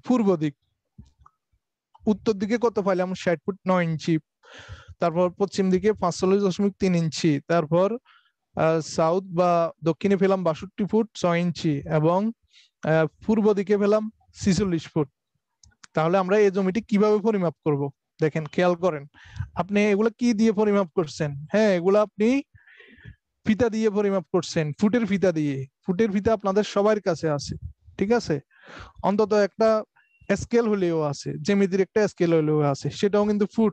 পূর্ব দিক। উত্তর দিকে কত পাইলাম? 60 ফুট 9 ইঞ্চি। তারপর পশ্চিম দিকে 45.3 ইঞ্চি। তারপর সাউথ বা দক্ষিণে পেলাম 62 ফুট 6 ইঞ্চি এবং পূর্ব দিকে পেলাম 46 ফুট। তাহলে আমরা এই জমিটি কিভাবে পরিমাপ করব? দেখেন, খেয়াল করেন, আপনি এগুলা কি দিয়ে পরিমাপ করছেন? হ্যাঁ, এগুলা আপনি ফিতা দিয়ে পরিমাপ করছেন, ফুটের ফিতা দিয়ে। ফুটের ফিতা আপনাদের সবার কাছে আছে, ঠিক আছে? অন্তত একটা স্কেল হলেও আছে, জ্যামিতির একটা স্কেল হলেও আছে, সেটাও কিন্তু ফুট।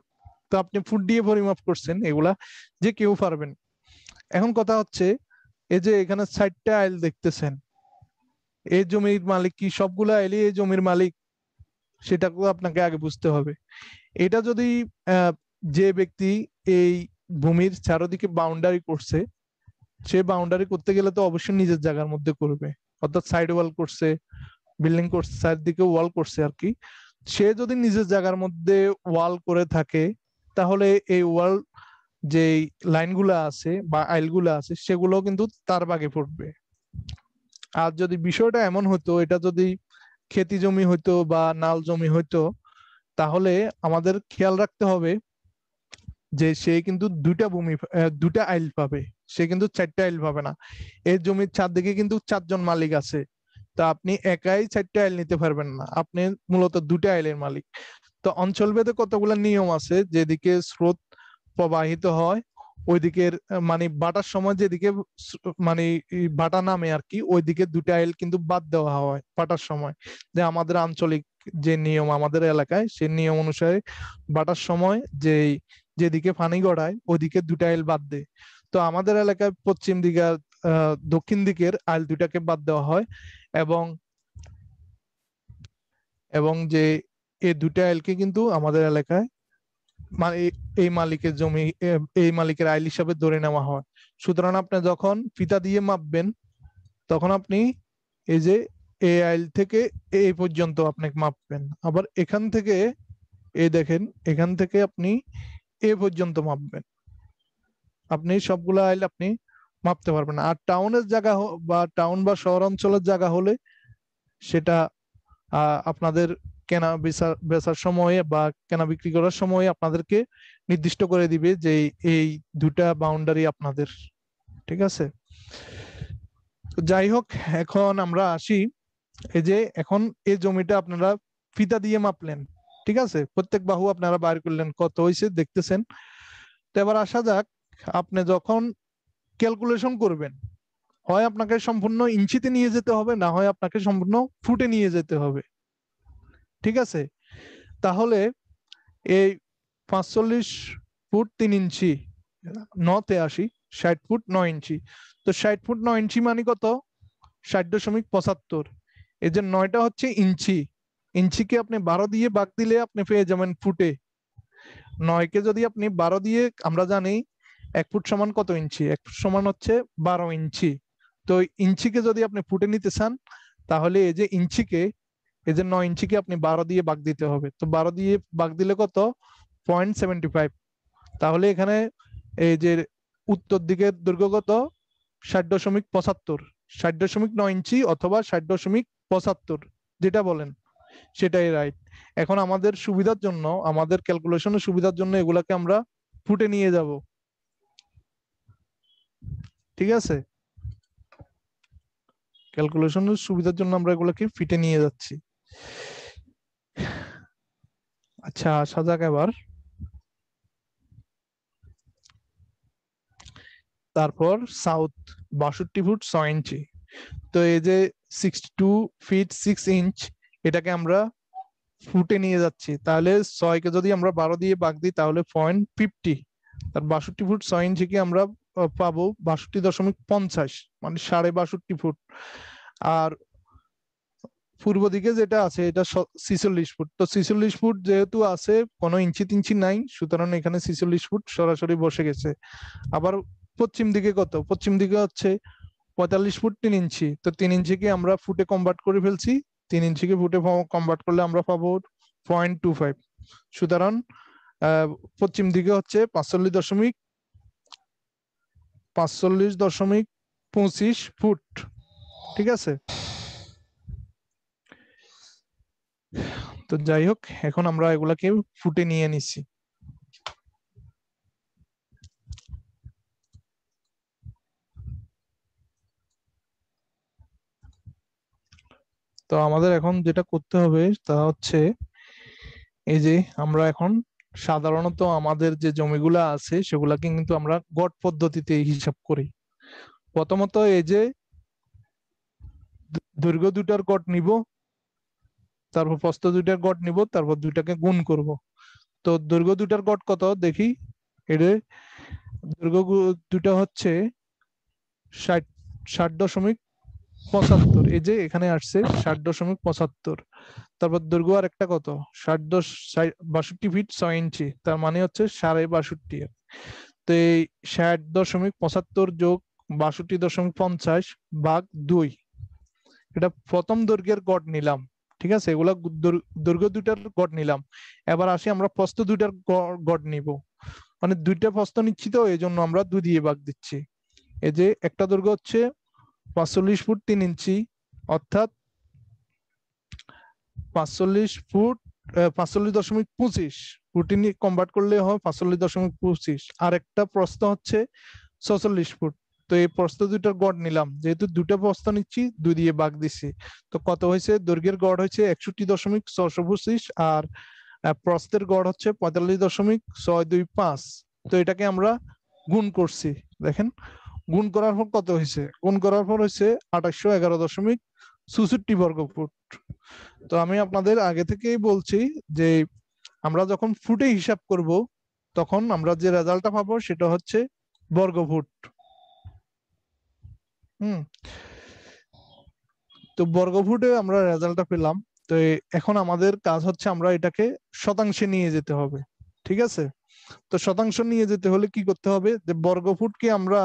তো আপনি ফুট দিয়ে পরিমাপ করছেন, এগুলা যে কেউ পারবেন। এখন কথা হচ্ছে, এই যে এখানে 4টা আইল দেখতেছেন, এই জমির মালিক কি সবগুলো আইলই এই জমির মালিক? সেটাকেও আপনাকে আগে বুঝতে হবে। এটা যদি যে ব্যক্তি এই ভূমির চারদিকে বাউন্ডারি করছে, সে বাউন্ডারি করতে গেলে তো অবশ্যই নিজের জায়গার মধ্যে করবে, অর্থাৎ সাইড ওয়াল করছে, বিল্ডিং করছে, চারদিকে ওয়াল করছে আর কি। সে যদি নিজের জায়গার মধ্যে ওয়াল করে থাকে, তাহলে এই ওয়াল যে লাইনগুলো আছে বা আইলগুলো আছে সেগুলো কিন্তু তার ভাগে পড়বে। আর যদি বিষয়টা এমন হতো, এটা যদি খেতি জমি হইতো বা নাল জমি হইতো, তাহলে আমাদের খেয়াল রাখতে হবে যে সে কিন্তু দুটা আইল পাবে, সে কিন্তু 4টা আইল পাবে না। এই জমির চারদিকে কিন্তু 4জন মালিক আছে, তা আপনি একাই 4টা আইল নিতে পারবেন না, আপনি মূলত 2টা আইলের মালিক। তো অঞ্চল ভেদে কতগুলো নিয়ম আছে, যেদিকে স্রোত প্রবাহিত হয় ওইদিকের মানে বাটার সময় যেদিকে মানে বাটা নামে আর কি, ওইদিকে 2টা আইল কিন্তু বাদ দেওয়া হয় বাটার সময়। যে আমাদের আঞ্চলিক যে নিয়ম আমাদের এলাকায়, সেই নিয়ম অনুসারে বাটার সময় যেদিকে পানি গড়ায় ওইদিকে 2টা আইল বাদ দেয়। তো আমাদের এলাকায় পশ্চিম দিকে দক্ষিণ দিকের আইল 2টাকে বাদ দেওয়া হয়। এবং এবং যে এই 2টা আইলকে কিন্তু আমাদের এলাকায় মানে এই মালিকের জমি, এই মালিকের আইল হিসাবে ধরে নেওয়া হয়। সুতরাং আপনি যখন ফিতা দিয়ে মাপবেন, তখন আপনি এই যে এই আইল থেকে এই পর্যন্ত আপনি মাপবেন, আবার এখান থেকে এই দেখেন, এখান থেকে আপনি এ পর্যন্ত মাপবেন। আপনি সবগুলো আইল আপনি মাপতে পারবেন না। আর টাউনের জায়গা বা টাউন বা শহর অঞ্চলের জায়গা হলে সেটা আপনাদের কেনা বেচার সময়ে বা কেনা বিক্রি করার সময় আপনাদেরকে নির্দিষ্ট করে দিবে যে এই 2টা বাউন্ডারি আপনাদের, ঠিক আছে? যাই হোক, এখন আমরা আসি, এই যে এখন এই জমিটা আপনারা ফিতা দিয়ে মাপলেন, ঠিক আছে? প্রত্যেক বাহু আপনারা বাইর করলেন, কত হয়েছে দেখতেছেন। তো এবার আসা যাক, আপনি যখন ক্যালকুলেশন করবেন, হয় আপনাকে সম্পূর্ণ ইঞ্চিতে নিয়ে যেতে হবে, না হয় আপনাকে সম্পূর্ণ ফুটে নিয়ে যেতে হবে, ঠিক আছে? তাহলে এই 45 ফুট 3 ইঞ্চি নতে আসি, 60 ফুট 9 ইঞ্চি। তো 60 ফুট 9 ইঞ্চি মানে কত? 60.75। এই যে 9টা হচ্ছে ইঞ্চি, ইঞ্চিকে আপনি 12 দিয়ে ভাগ দিলে আপনি পেয়ে যাবেন ফুটে। 9কে যদি আপনি 12 দিয়ে, আমরা জানি 1 ফুট সমান কত ইঞ্চি? 1 ফুট সমান হচ্ছে 12 ইঞ্চি। তো ইঞ্চিকে যদি আপনি ফুটে নিতে চান, তাহলে এই যে ইঞ্চিকে, এই যে 9 ইঞ্চিকে আপনি 12 দিয়ে ভাগ দিতে হবে। তো 12 দিয়ে ভাগ দিলে কত? 0.75। তাহলে এখানে এই যে উত্তর দিকের দৈর্ঘ্য কত? 60.75, 60.9 ইঞ্চি অথবা 60.75, যেটা বলেন সেটাই রাইট। এখন আমাদের সুবিধার জন্য, আমাদের ক্যালকুলেশনের সুবিধার জন্য এগুলাকে আমরা ফুটে নিয়ে যাব, ঠিক আছে? ক্যালকুলেশনের সুবিধার জন্য আমরা এগুলাকে ফিটে নিয়ে যাচ্ছি। আচ্ছা, আসা যাক এবার। তারপর সাউথ 62 ফুট 6 ইঞ্চি। তো এই যে 62 ফিট 6 ইঞ্চ, এটাকে আমরা ফুটে নিয়ে যাচ্ছি। তাহলে 6কে যদি আমরা 12 দিয়ে ভাগ দিই তাহলে 0.50। তার 62 ফুট 6 ইঞ্চিকে আমরা পাবো 62.50, মানে 62.5 ফুট। আর পূর্ব দিকে যেটা আছে এটা 46 ফুট। তো 46 ফুট যেহেতু আছে, কোনো ইঞ্চি তিনচি নাই, সুতরাং এখানে 46 ফুট সরাসরি বসে গেছে। আবার পশ্চিম দিকে কত? পশ্চিম দিকে হচ্ছে 45 ফুট 3 ইঞ্চি। তো 3 ইঞ্চিকে আমরা ফুটে কনভার্ট করে ফেলছি। 3 ইঞ্চিকে ফুটে কনভার্ট করলে আমরা পাবো 0.25। সুতরাং পশ্চিম দিকে হচ্ছে 45.25 ফুট। ঠিক আছে। তো যাই হোক, এখন আমরা এগুলাকে ফুটে নিয়ে নিছি। তো আমাদের এখন যেটা করতে হবে তা হচ্ছে, এই যে আমরা এখন সাধারণত আমাদের যে জমিগুলা আছে সেগুলাকে কিন্তু আমরা গড় পদ্ধতিতে হিসাব করি। প্রথমত এই যে দৈর্ঘ্য দুটার গড় নিব, তারপর প্রস্থ দুইটার গড় নিব, তারপর দুইটাকে গুণ করব। তো দৈর্ঘ্য দুটার গড় কত দেখি। এর দৈর্ঘ্য দুটা হচ্ছে 60.75। এই যে এখানে আসছে 60.75। তারপর দৈর্ঘ্য আর একটা কত, 62 ফিট 6 ইঞ্চি, তার মানে হচ্ছে 62.5। তো এই 60.75 যোগ 62.50 ভাগ 2, এটা প্রথম দৈর্ঘ্যের গড় নিলাম। ঠিক আছে, এগুলা দৈর্ঘ্য দুইটার গড় নিলাম। এবার আসি আমরা প্রস্থ দুইটার গড় নিব। মানে দুইটা প্রস্থ নিচ্ছি, তো এই জন্য আমরা 2 দিয়ে ভাগ দিচ্ছি। এই যে একটা দৈর্ঘ্য হচ্ছে 45 ফুট 3 ইঞ্চি, অর্থাৎ 45 ফুট 45.25 ফুট কনভার্ট করলে হয় 45.25। আর একটা প্রস্থ হচ্ছে 46 ফুট। তো এই প্রস্থ দুইটার গড় নিলাম, যেহেতু দুটা প্রস্থ নিচ্ছি 2 দিয়ে ভাগ দিচ্ছি। তো কত হয়েছে? দৈর্ঘ্যের গড় হয়েছে 61.625, আর প্রস্থের গড় হচ্ছে 45.625। তো এটাকে আমরা গুণ করছি। দেখেন, গুণ করার পর কত হয়েছে? গুণ করার পর হয়েছে 2811.64 বর্গফুট। তো আমি আপনাদের আগে থেকেই বলছি যে আমরা যখন ফুটে হিসাব করব, তখন আমরা যে রেজাল্টটা পাবো সেটা হচ্ছে বর্গফুট। হুম। তো বর্গফুটে আমরা রেজাল্টটা পেলাম। তো এখন আমাদের কাজ হচ্ছে আমরা এটাকে শতাংশে নিয়ে যেতে হবে। ঠিক আছে। তো শতাংশ নিয়ে যেতে হলে কি করতে হবে? যে বর্গফুটকে আমরা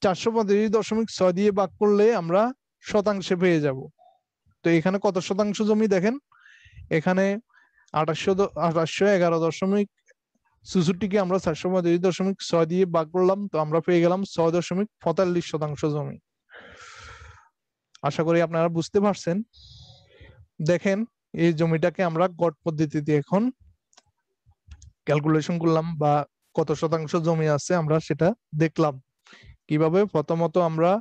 435.6 দিয়ে ভাগ করলে আমরা শতাংশে পেয়ে যাব। তো এখানে কত শতাংশ জমি দেখেন, এখানে 2811.64কে আমরা 435.6 দিয়ে ভাগ করলাম, তো আমরা পেয়ে গেলাম 6.45 শতাংশ জমি। আশা করি আপনারা বুঝতে পারছেন। দেখেন, এই জমিটাকে আমরা গড় পদ্ধতিতে এখন ক্যালকুলেশন করলাম, বা কত শতাংশ জমি আছে আমরা সেটা দেখলাম। কিভাবে? প্রথমত আমরা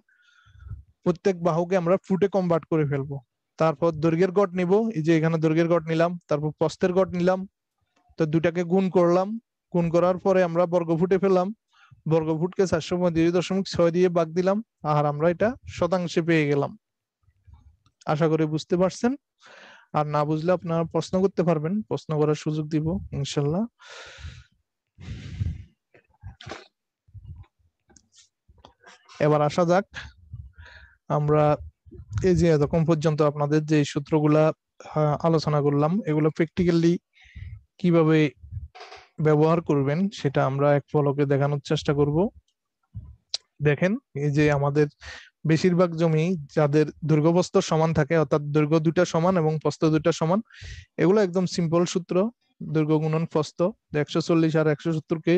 প্রত্যেক বাহুকে আমরা ফুটে কনভার্ট করে ফেলবো। তারপর দৈর্ঘ্যের গড় নিব, এই যে এখানে দৈর্ঘ্যের গড় নিলাম, তারপর প্রস্থের গড় নিলাম। তো দুটাকে গুণ করলাম, গুণ করার পরে আমরা বর্গফুটে পেলাম। বর্গফুটকে 435.6 দিয়ে ভাগ দিলাম, আর আমরা এটা শতাংশে পেয়ে গেলাম। আশা করি বুঝতে পারছেন। আর না বুঝলে আপনারা প্রশ্ন করতে পারবেন, প্রশ্ন করার সুযোগ দিব ইনশাল্লাহ। এবার আসা যাক, আমরা এই যে এতক্ষণ পর্যন্ত আপনাদের যে সূত্রগুলা আলোচনা করলাম, এগুলো প্র্যাকটিক্যালি কিভাবে ব্যবহার করবেন সেটা আমরা এক পলকে দেখানোর চেষ্টা করব। দেখেন, এই যে আমাদের বেশিরভাগ জমি যাদের দৈর্ঘ্য প্রস্থ সমান থাকে, অর্থাৎ দৈর্ঘ্য দুটা সমান এবং প্রস্থ দুটা সমান, এগুলো একদম সিম্পল সূত্র, দৈর্ঘ্য গুণন প্রস্থ। 140 আর 170কে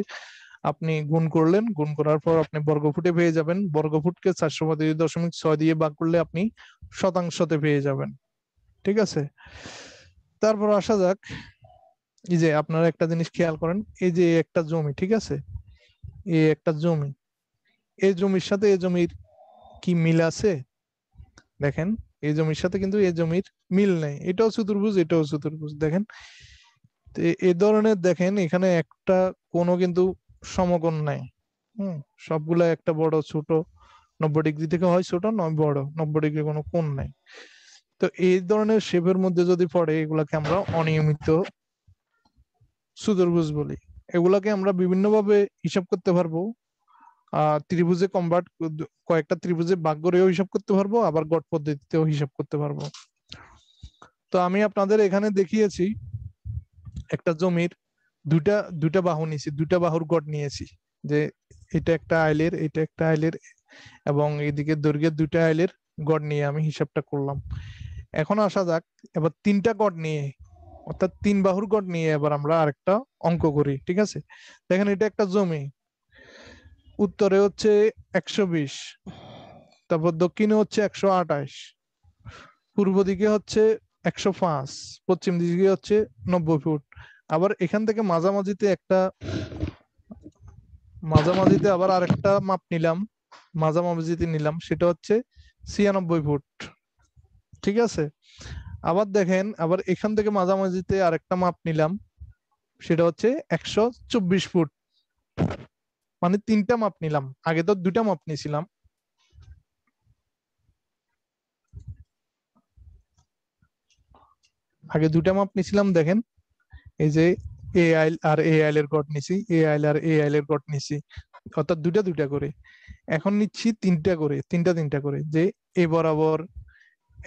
আপনি গুণ করলেন, গুণ করার পর আপনি বর্গফুটে পেয়ে যাবেন। বর্গফুটকে 435.6 দিয়ে ভাগ করলে আপনি শতাংশতে পেয়ে যাবেন। ঠিক আছে। তারপর আসা যাক, এই যে আপনারা একটা জিনিস খেয়াল করেন, এই যে একটা জমি, ঠিক আছে, এই একটা জমি, এই জমির সাথে এই জমির কি মিল আছে? দেখেন, এই জমির সাথে কিন্তু এই জমির মিল নেই। এটাও চতুর্ভুজ, এটাও চতুর্ভুজ। দেখেন, এই ধরনের, দেখেন এখানে একটা কোনো কিন্তু সমকোণ নাই। সবগুলা একটা বড় ছোট, 90 ডিগ্রি থেকে হয় ছোট নয় বড়, 90 ডিগ্রি কোনো কোণ নাই। তো এই ধরনের শেপের মধ্যে যদি পড়ে, এগুলাকে আমরা অনিয়মিত চতুর্ভুজ বলি। এগুলাকে আমরা বিভিন্ন ভাবে হিসাব করতে পারবো। ত্রিভুজে কনভার্ট, কয়েকটা ত্রিভুজে ভাগ করেও হিসাব করতে পারবো, আবার গড় পদ্ধতিতেও হিসাব করতে পারবো। তো আমি আপনাদের এখানে দেখিয়েছি একটা জমির দুইটা দুইটা বাহু নিয়েছি, দুইটা বাহুর গড় নিয়েছি, যে এটা একটা আইলের, এটা একটা আইলের, এবং এদিকে দৈর্ঘ্যের দুইটা আইলের গড় নিয়ে আমি হিসাবটা করলাম। এখন আসা যাক এবার তিনটা গড় নিয়ে, অর্থাৎ তিন বাহুর গড় নিয়ে এবার আমরা আরেকটা অঙ্ক করি, ঠিক আছে? দেখেন এটা একটা জমি, উত্তরে হচ্ছে 120, তারপর দক্ষিণে হচ্ছে 128, পূর্ব দিকে হচ্ছে 105, পশ্চিম দিকে হচ্ছে 90 ফুট। আবার এখান থেকে মাঝামাঝিতে আবার আরেকটা মাপ নিলাম, মাঝামাঝিতে নিলাম, সেটা হচ্ছে 96 ফুট, ঠিক আছে? আবার দেখেন, আবার এখান থেকে মাঝামাঝিতে আরেকটা মাপ নিলাম, সেটা হচ্ছে 124 ফুট। মানে তিনটা মাপ নিলাম, আগে তো দুইটা মাপ নিয়েছিলাম। আগে দুইটা মাপ নিছিলাম, দেখেন এই যে এ আইল আর এ আইল এর গড় নিছি, এ আইল আর এ আইল এর গড় নিছি, অর্থাৎ দুইটা দুইটা করে। এখন নিচ্ছি তিনটা করে, তিনটা তিনটা করে, যে এ বরাবর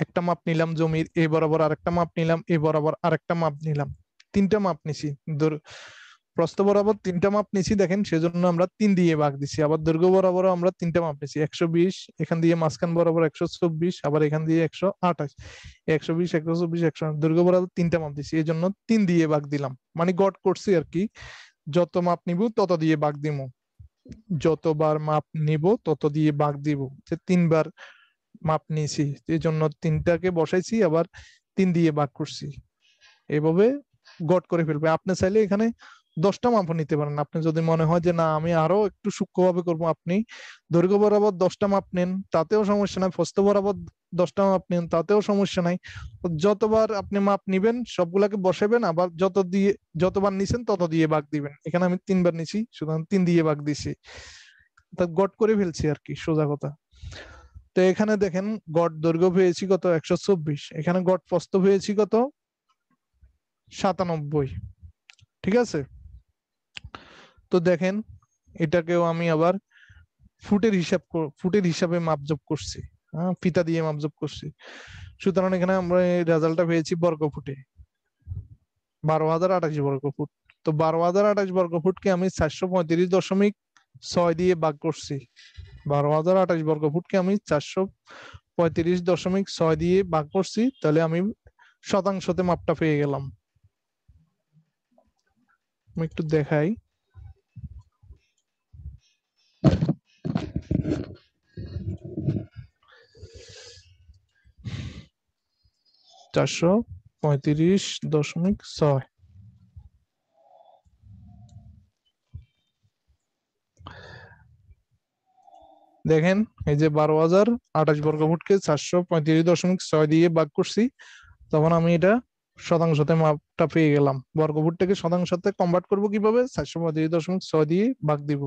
একটা মাপ নিলাম জমির, এ বরাবর আরেকটা মাপ নিলাম, এ বরাবর আরেকটা মাপ নিলাম, তিনটা মাপ নিছি। প্রস্থ বরাবর তিনটা মাপ নিছি, দেখেন সেজন্য আমরা 3 দিয়ে ভাগ দিছি। আবার দৈর্ঘ্য বরাবর আমরা তিনটা মাপ নিছি, 120, এখান দিয়ে মাঝখান বরাবর 124, আবার এখান দিয়ে 128, 120, 124, 100, দৈর্ঘ্য বরাবর তিনটা মাপ দিছি, এই জন্য 3 দিয়ে ভাগ দিলাম, মানে গড় করছি আর কি। যত মাপ নিব তত দিয়ে ভাগ দিব, যতবার মাপ নিব তত দিয়ে ভাগ দিব, যে 3 বার মাপ নিয়েছি এই জন্য 3টাকে বসাইছি, আবার 3 দিয়ে ভাগ করছি, এভাবে গড় করে ফেলবে। আপনি চাইলে এখানে 10টা মাপও নিতে পারেন, আপনি যদি মনে হয় যে না আমি আরো একটু সূক্ষ্মভাবে করবো, আপনি দৈর্ঘ্য বরাবর 10টা মাপ নেন, তাতেও সমস্যা নাই, প্রস্থ বরাবর 10টা মাপ নেন, তাতেও সমস্যা নাই। যতবার আপনি মাপ নিবেন সবগুলাকে বসাবেন, আবার যতবার নিছেন তত দিয়ে ভাগ দিবেন। এখানে আমি 3 বার নিছি, সুতরাং 3 দিয়ে ভাগ দিছি, তা গড় করে ফেলছি আর কি, সোজা কথা। তো এখানে দেখেন গড় দৈর্ঘ্য পেয়েছি কত, 124, এখানে গড় প্রস্থ পেয়েছি কত, 97, ঠিক আছে? তো দেখেন এটাকেও আমি আবার ফুটের হিসাবে মাপজোপ করছি, হ্যাঁ, ফিতা দিয়ে মাপজোপ করছি। সুতরাং এখানে আমরা রেজাল্টটা পেয়েছি বর্গ ফুটে, 12,028 বর্গ ফুট। তো 12,028 বর্গ ফুটকে আমি 435.6 দিয়ে ভাগ করছি, 12,028 বর্গ ফুটকে আমি 435.6 দিয়ে ভাগ করছি, তাহলে আমি শতাংশতে মাপটা পেয়ে গেলাম। আমি একটু দেখাই, 435.6। দেখেন এই যে 12,028 বর্গ ফুটকে 435.6 দিয়ে ভাগ করছি, তখন আমি এটা শতাংশতে মাপটা পেয়ে গেলাম। বর্গফুটটাকে শতাংশতে কনভার্ট করব কিভাবে, 435.6 দিয়ে ভাগ দিব।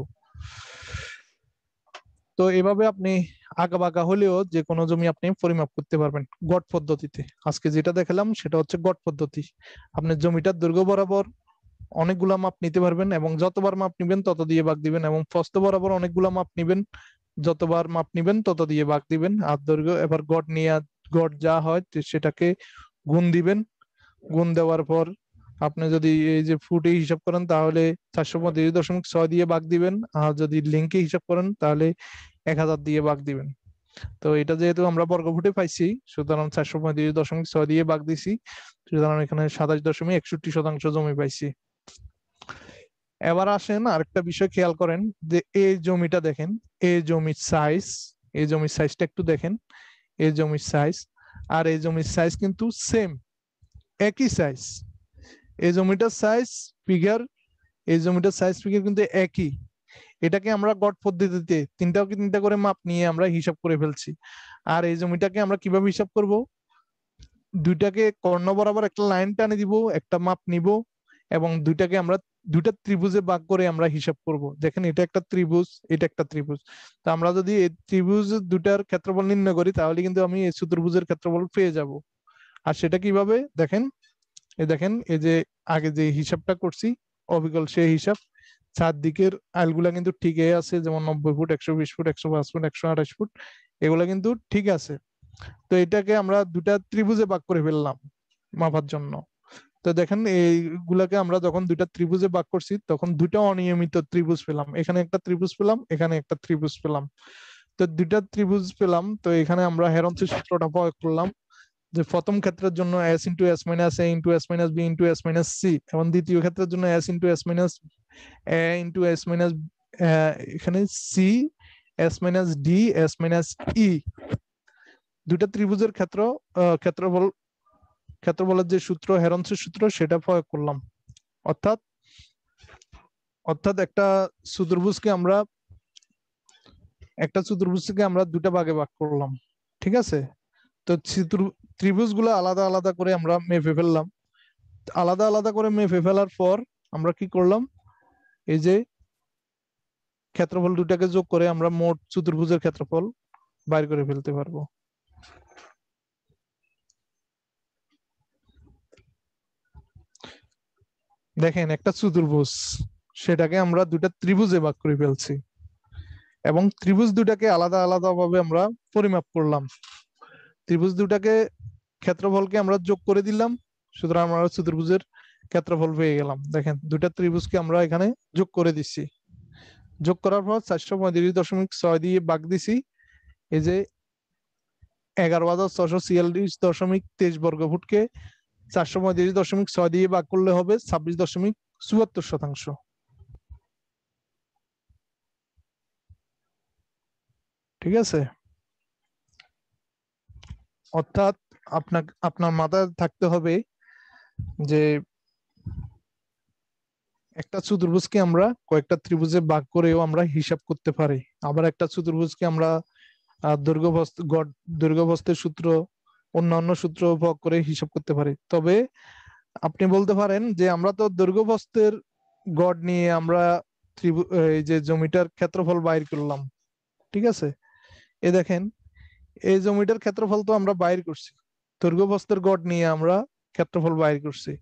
তো এভাবে আপনি আঁকা বাঁকা হলেও যে কোনো জমি আপনি পরিমাপ করতে পারবেন গড় পদ্ধতিতে। আজকে যেটা দেখালাম সেটা হচ্ছে গড় পদ্ধতি। আপনি জমিটার দৈর্ঘ্য বরাবর অনেকগুলা মাপ নিতে পারবেন, এবং যতবার মাপ নিবেন তত দিয়ে ভাগ দিবেন, এবং প্রস্থ বরাবর অনেকগুলা মাপ নিবেন, যতবার মাপ নিবেন তত দিয়ে ভাগ দিবেন। আর দৈর্ঘ্য এবার গড় নিয়ে, গড় যা হয় সেটাকে গুণ দিবেন, গুণ দেওয়ার পর আপনি যদি এই যে ফুটে হিসাব করেন তাহলে 435.6 দিয়ে ভাগ দিবেন, আর যদি লিঙ্কে হিসাব করেন তাহলে 1,000 দিয়ে ভাগ দিবেন। তো এটা যেহেতু আমরা বর্গফুটে পাইছি, সুতরাং 435.6 দিয়ে ভাগ দিছি, সুতরাং এখানে 27.61% জমি পাইছি। এবার আসেন আরেকটা বিষয় খেয়াল করেন, যে এই জমিটা দেখেন, এই জমির সাইজ, এই জমির সাইজটা একটু দেখেন, এই জমির সাইজ আর এই জমির সাইজ কিন্তু সেম, একই সাইজ। এই জমিটার সাইজ ফিগার, এই জমিটার সাইজ ফিগার কিন্তু একই। এটাকে আমরা গড় পদ্ধতিতে তিনটা করে মাপ নিয়ে আমরা হিসাব করে ফেলছি। আর এই জমিটাকে আমরা কিভাবে হিসাব করব, দুইটাকে কর্ণ বরাবর একটা লাইন টানে দিব, একটা মাপ নিব, এবং দুইটাকে আমরা দুইটা ত্রিভুজে ভাগ করে আমরা হিসাব করব। দেখেন এটা একটা ত্রিভুজ, এটা একটা ত্রিভুজ। তো আমরা যদি এই ত্রিভুজ দুটার ক্ষেত্রফল নির্ণয় করি তাহলে কিন্তু আমি এই চতুর্ভুজের ক্ষেত্রফল পেয়ে যাব। আর সেটা কিভাবে দেখেন, দেখেন এই যে আগে যে হিসাবটা করছি অবিকল সেই হিসাব, চারদিকের আইলগুলা কিন্তু ঠিকই আছে, যেমন 90 ফুট, 120 ফুট, 105 ফুট, 128 ফুট, এগুলা কিন্তু ঠিক আছে। তো এটাকে আমরা দুটা ত্রিভুজে ভাগ করে ফেললাম, মাপার জন্য। তো দেখেন এইগুলাকে আমরা যখন দুইটা ত্রিভুজে ভাগ করছি তখন দুইটা অনিয়মিত ত্রিভুজ পেলাম, এখানে একটা ত্রিভুজ পেলাম, এখানে একটা ত্রিভুজ পেলাম। তো দুইটা ত্রিভুজ পেলাম, তো এখানে আমরা হেরনসের সূত্রটা প্রয়োগ করলাম যে প্রথম ক্ষেত্রের জন্য s into s minus a into s minus b into s minus c, এবং দ্বিতীয় ক্ষেত্রের জন্য s into s minus a into s minus এখানে c s minus d s minus e. দুইটা ত্রিভুজের ক্ষেত্রফল ক্ষেত্রফলের যে সূত্র হেরনসের সূত্র সেটা প্রয়োগ করলাম। অর্থাৎ অর্থাৎ একটা চতুর্ভুজকে আমরা দুটা ভাগে ভাগ করলাম, ঠিক আছে। তো ত্রিভুজগুলো আলাদা আলাদা করে আমরা মেপে ফেললাম। আলাদা আলাদা করে মেপে ফেলার পর আমরা কি করলাম, এই যে ক্ষেত্রফল দুটাকে যোগ করে আমরা মোট চতুর্ভুজের ক্ষেত্রফল বাইর করে ফেলতে পারবো। দেখেন একটা চতুর্ভুজ, সেটাকে আমরা দুটা ত্রিভুজে ভাগ করে ফেলছি এবং ত্রিভুজ দুটাকে আলাদা আলাদা ভাবে আমরা পরিমাপ করলাম। ত্রিভুজ দুটাকে ক্ষেত্রফলকে আমরা যোগ করে দিলাম, সুতরাং আমরা চতুর্ভুজের ক্ষেত্রফল পেয়ে গেলাম। দেখেন দুটা ত্রিভুজকে আমরা এখানে যোগ করে দিচ্ছি, যোগ করার পর 435.6 দিয়ে ভাগ দিছি। এই যে 11,646.23 বর্গ ফুটকে 435.6 দিয়ে ভাগ করলে হবে 26.74%। ঠিক আছে, অর্থাৎ আপনার মাথায় থাকতে হবে যে একটা চতুর্ভুজকে আমরা কয়েকটা ত্রিভুজে ভাগ করেও আমরা হিসাব করতে পারি। আবার একটা চতুর্ভুজকে আমরা দৈর্ঘ্যপ্রস্থের সূত্র, অন্যান্য সূত্র প্রয়োগ করে হিসাব করতে পারি। তবে আপনি বলতে পারেন যে আমরা তো দৈর্ঘ্যপ্রস্থের গড় নিয়ে আমরা এই যে জমিটার ক্ষেত্রফল বাইর করলাম, ঠিক আছে। দেখেন এই জমিটার ক্ষেত্রফল তো আমরা বাইর করছি, দৈর্ঘ্যপ্রস্থের গড় নিয়ে আমরা ক্ষেত্রফল বাইর করছি।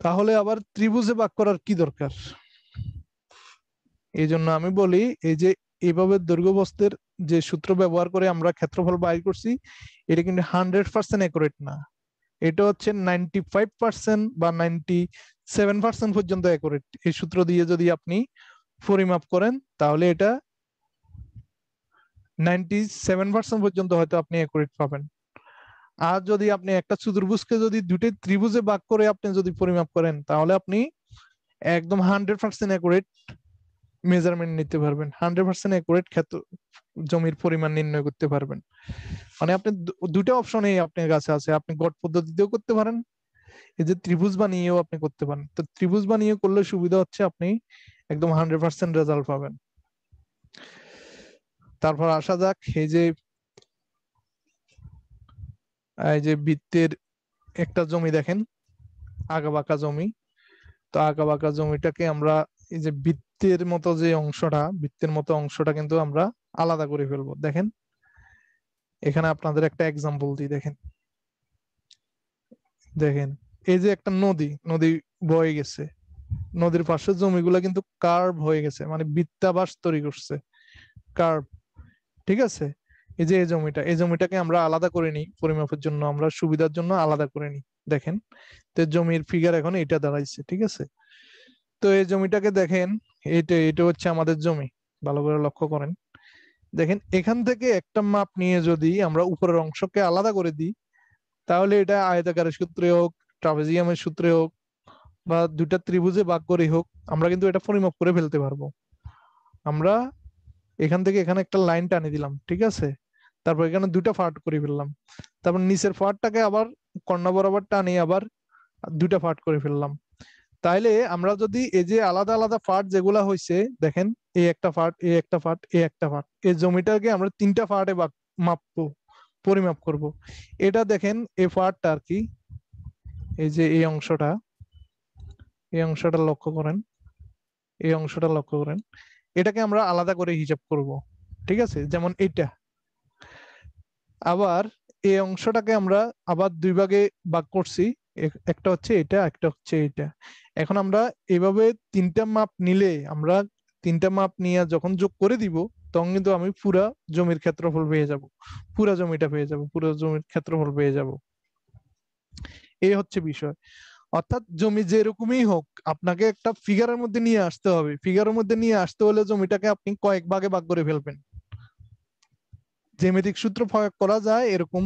তাহলে আবার ত্রিভুজে ভাগ করার কি দরকার? এই জন্য আমি বলি, এই যে এইভাবে দৈর্ঘ্যপ্রস্থের যে সূত্র ব্যবহার করে আমরা ক্ষেত্রফল বাইর করছি, এটা কিন্তু 100% অ্যাকুরেট না। এটা হচ্ছে 95% বা 97% পর্যন্ত অ্যাকুরেট। এই সূত্র দিয়ে যদি আপনি পরিমাপ করেন তাহলে এটা 97% পর্যন্ত হয়তো আপনি অ্যাকুরেট পাবেন। আর যদি আপনি একটা চতুর্ভুজকে যদি দুটো ত্রিভুজে ভাগ করে আপনি যদি পরিমাপ করেন তাহলে আপনি একদম 100% অ্যাকুরেট মেজারমেন্ট নিতে পারবেন, 100% অ্যাকুরেট জমির পরিমাণ নির্ণয় করতে পারবেন। মানে আপনি দুটো অপশনই আপনার কাছে আছে, আপনি গড় পদ্ধতিতেও করতে পারেন, এই যে ত্রিভুজ বানিয়েও আপনি করতে পারেন। তো ত্রিভুজ বানিয়ে করলে সুবিধা হচ্ছে আপনি একদম 100% রেজাল্ট পাবেন। তারপর আসা যাক এই যে বৃত্তের একটা জমি দেখেন, আঁকাবাঁকা জমি। তো আঁকাবাঁকা জমিটাকে আমরা এই যে বৃত্তের মতো অংশটা কিন্তু আমরা আলাদা করে ফেলবো। দেখেন এখানে আপনাদের একটা এক্সাম্পল দিই। দেখেন দেখেন এই যে একটা নদী বয়ে গেছে, নদীর পাশের জমিগুলা কিন্তু কার্ভ হয়ে গেছে, মানে বৃত্তাবাস তৈরি করছে, কার্ভ। ঠিক আছে, এই জমিটাকে আমরা আলাদা করে নিই পরিমাপের জন্য, আমরা সুবিধার জন্য আলাদা করে নিই। দেখেন তো জমির ফিগার এখন এটা দাঁড়াইছে, ঠিক আছে। তো এই জমিটাকে দেখেন, এটা হচ্ছে আমাদের জমি, ভালো করে লক্ষ্য করেন। দেখেন এখান থেকে একটা মাপ নিয়ে যদি আমরা উপরের অংশকে আলাদা করে দিই, তাহলে এটা আয়তাকারের সূত্রে হোক, ট্রাপিজিয়ামের সূত্রে হোক, বা দুইটা ত্রিভুজে ভাগ করে হোক, আমরা কিন্তু এটা পরিমাপ করে ফেলতে পারবো। আমরা এখান থেকে এখানে একটা লাইন টানে দিলাম, ঠিক আছে। তারপর এখানে দুটা পার্ট করে ফেললাম, তারপর নিচের পার্টটাকে আবার কর্ণ বরাবর টানে আবার দুটা পার্ট করে ফেললাম। তাইলে আমরা যদি এই যে আলাদা আলাদা পার্ট যেগুলা হয়েছে, দেখেন এই একটা পার্ট, এই একটা পার্ট, এই একটা পার্ট, এই জমিটাকে আমরা তিনটা পার্টে মাপবো, পরিমাপ করব। এটা দেখেন এই পার্টটা আর কি, এই যে এই অংশটা লক্ষ্য করেন, এই অংশটা লক্ষ্য করেন, এটাকে আমরা আলাদা করে হিসাব করব, ঠিক আছে। যেমন এটা, আবার এই অংশটাকে আমরা আবার দুই ভাগে ভাগ করছি, একটা হচ্ছে এটা, একটা হচ্ছে এটা। এখন আমরা এভাবে তিনটা মাপ নিয়ে যখন যোগ করে দিব, তখন কিন্তু আমি পুরা জমির ক্ষেত্রফল পেয়ে যাব, পুরা জমিটা পেয়ে যাব, পুরো জমির ক্ষেত্রফল পেয়ে যাব। এই হচ্ছে বিষয়। অর্থাৎ জমি যেরকমই হোক আপনাকে একটা ফিগারের মধ্যে নিয়ে আসতে হবে। ফিগারের মধ্যে নিয়ে আসতে হলে জমিটাকে আপনি কয়েক ভাগে ভাগ করে ফেলবেন। জ্যামিতিক সূত্র প্রয়োগ করা যায়, এরকম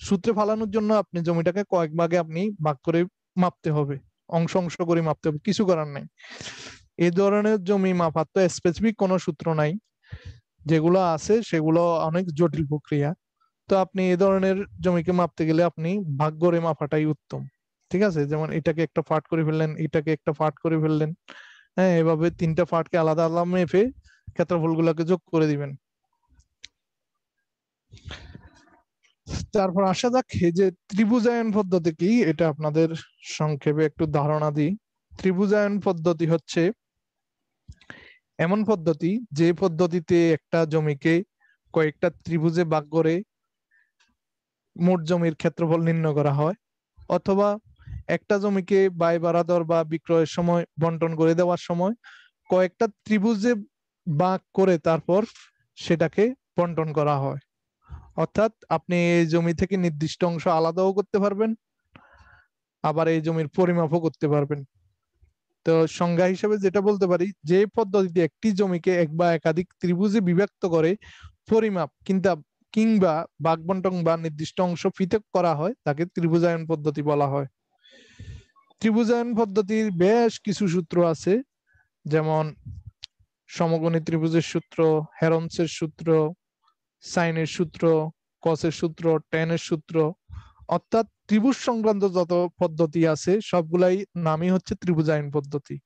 সূত্রে ফালানোর জন্য আপনি জমিটাকে কয়েক ভাগে আপনি ভাগ করে মাপতে হবে, অংশ অংশ করে মাপতে হবে, কিছু করার নাই। এই ধরনের জমি মাপার তো স্পেসিফিক কোনো সূত্র নাই, যেগুলো আছে সেগুলো অনেক জটিল প্রক্রিয়া। তো আপনি এই ধরনের জমিকে মাপতে গেলে আপনি ভাগ করে মাপাটাই উত্তম। ঠিক আছে, যেমন এটাকে একটা পার্ট করে ফেললেন, এটাকে একটা পার্ট করে ফেললেন, হ্যাঁ, এভাবে তিনটা পার্টকে আলাদা আলাদা মেপে ক্ষেত্রফল গুলাকে যোগ করে দিবেন। তারপর আসা যাক এই যে ত্রিভুজায়ন পদ্ধতি কি, এটা আপনাদের সংক্ষেপে একটু ধারণা দিই। ত্রিভুজায়ন পদ্ধতি হচ্ছে এমন পদ্ধতি যে পদ্ধতিতে একটা জমিকে কয়েকটা ত্রিভুজে ভাগ করে মোট জমির ক্ষেত্রফল নির্ণয় করা হয়, অথবা একটা জমিকে ব্যয় বাড়াদর বা বিক্রয়ের সময় বন্টন করে দেওয়ার সময় কয়েকটা ত্রিভুজে ভাগ করে তারপর সেটাকে বন্টন করা হয়। অর্থাৎ আপনি এই জমি থেকে নির্দিষ্ট অংশ আলাদাও করতে পারবেন, আবার এই জমির পরিমাপও করতে পারবেন। তো সংজ্ঞা হিসেবে যেটা বলতে পারি, যে পদ্ধতিতে একটি জমিকে এক বা একাধিক ত্রিভুজে বিভক্ত করে পরিমাপ কিংবা ভাগ বন্টন বা নির্দিষ্ট অংশ পৃথক করা হয় তাকে ত্রিভুজায়ন পদ্ধতি বলা হয়। ত্রিভুজায়ন পদ্ধতির বেশ কিছু সূত্র আছে, যেমন সমকোণী ত্রিভুজের সূত্র, হেরনসের সূত্র, সাইনের সূত্র, কসের সূত্র, টেনের সূত্র। অর্থাৎ ত্রিভুজ সংক্রান্ত যত পদ্ধতি আছে সবগুলাই নামই হচ্ছে ত্রিভুজায়ন পদ্ধতি।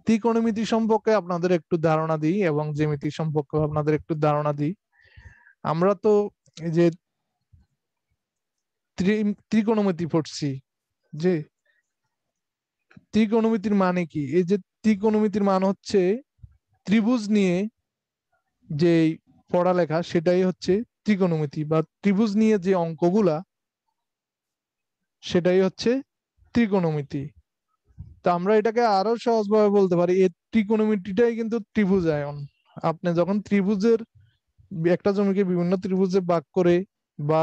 ত্রিকোণমিতি সম্পর্কে আপনাদের একটু ধারণা দিই এবং জ্যামিতি সম্পর্কে আপনাদের একটু ধারণা দিই। আমরা তো এই যে ত্রিকোণমিতি পড়ছি, যে ত্রিকোণমিতির মানে কি, এই যে ত্রিকোণমিতির মান হচ্ছে ত্রিভুজ নিয়ে যে পড়ালেখা সেটাই হচ্ছে ত্রিকোণমিতি, বা ত্রিভুজ নিয়ে যে অঙ্কগুলা সেটাই হচ্ছে ত্রিকোণমিতি। তো আমরা এটাকে আরো সহজভাবে বলতে পারি, এই ত্রিকোণমিতিটাই কিন্তু ত্রিভুজায়ন। আপনি যখন ত্রিভুজের একটা জমিকে বিভিন্ন ত্রিভুজে ভাগ করে, বা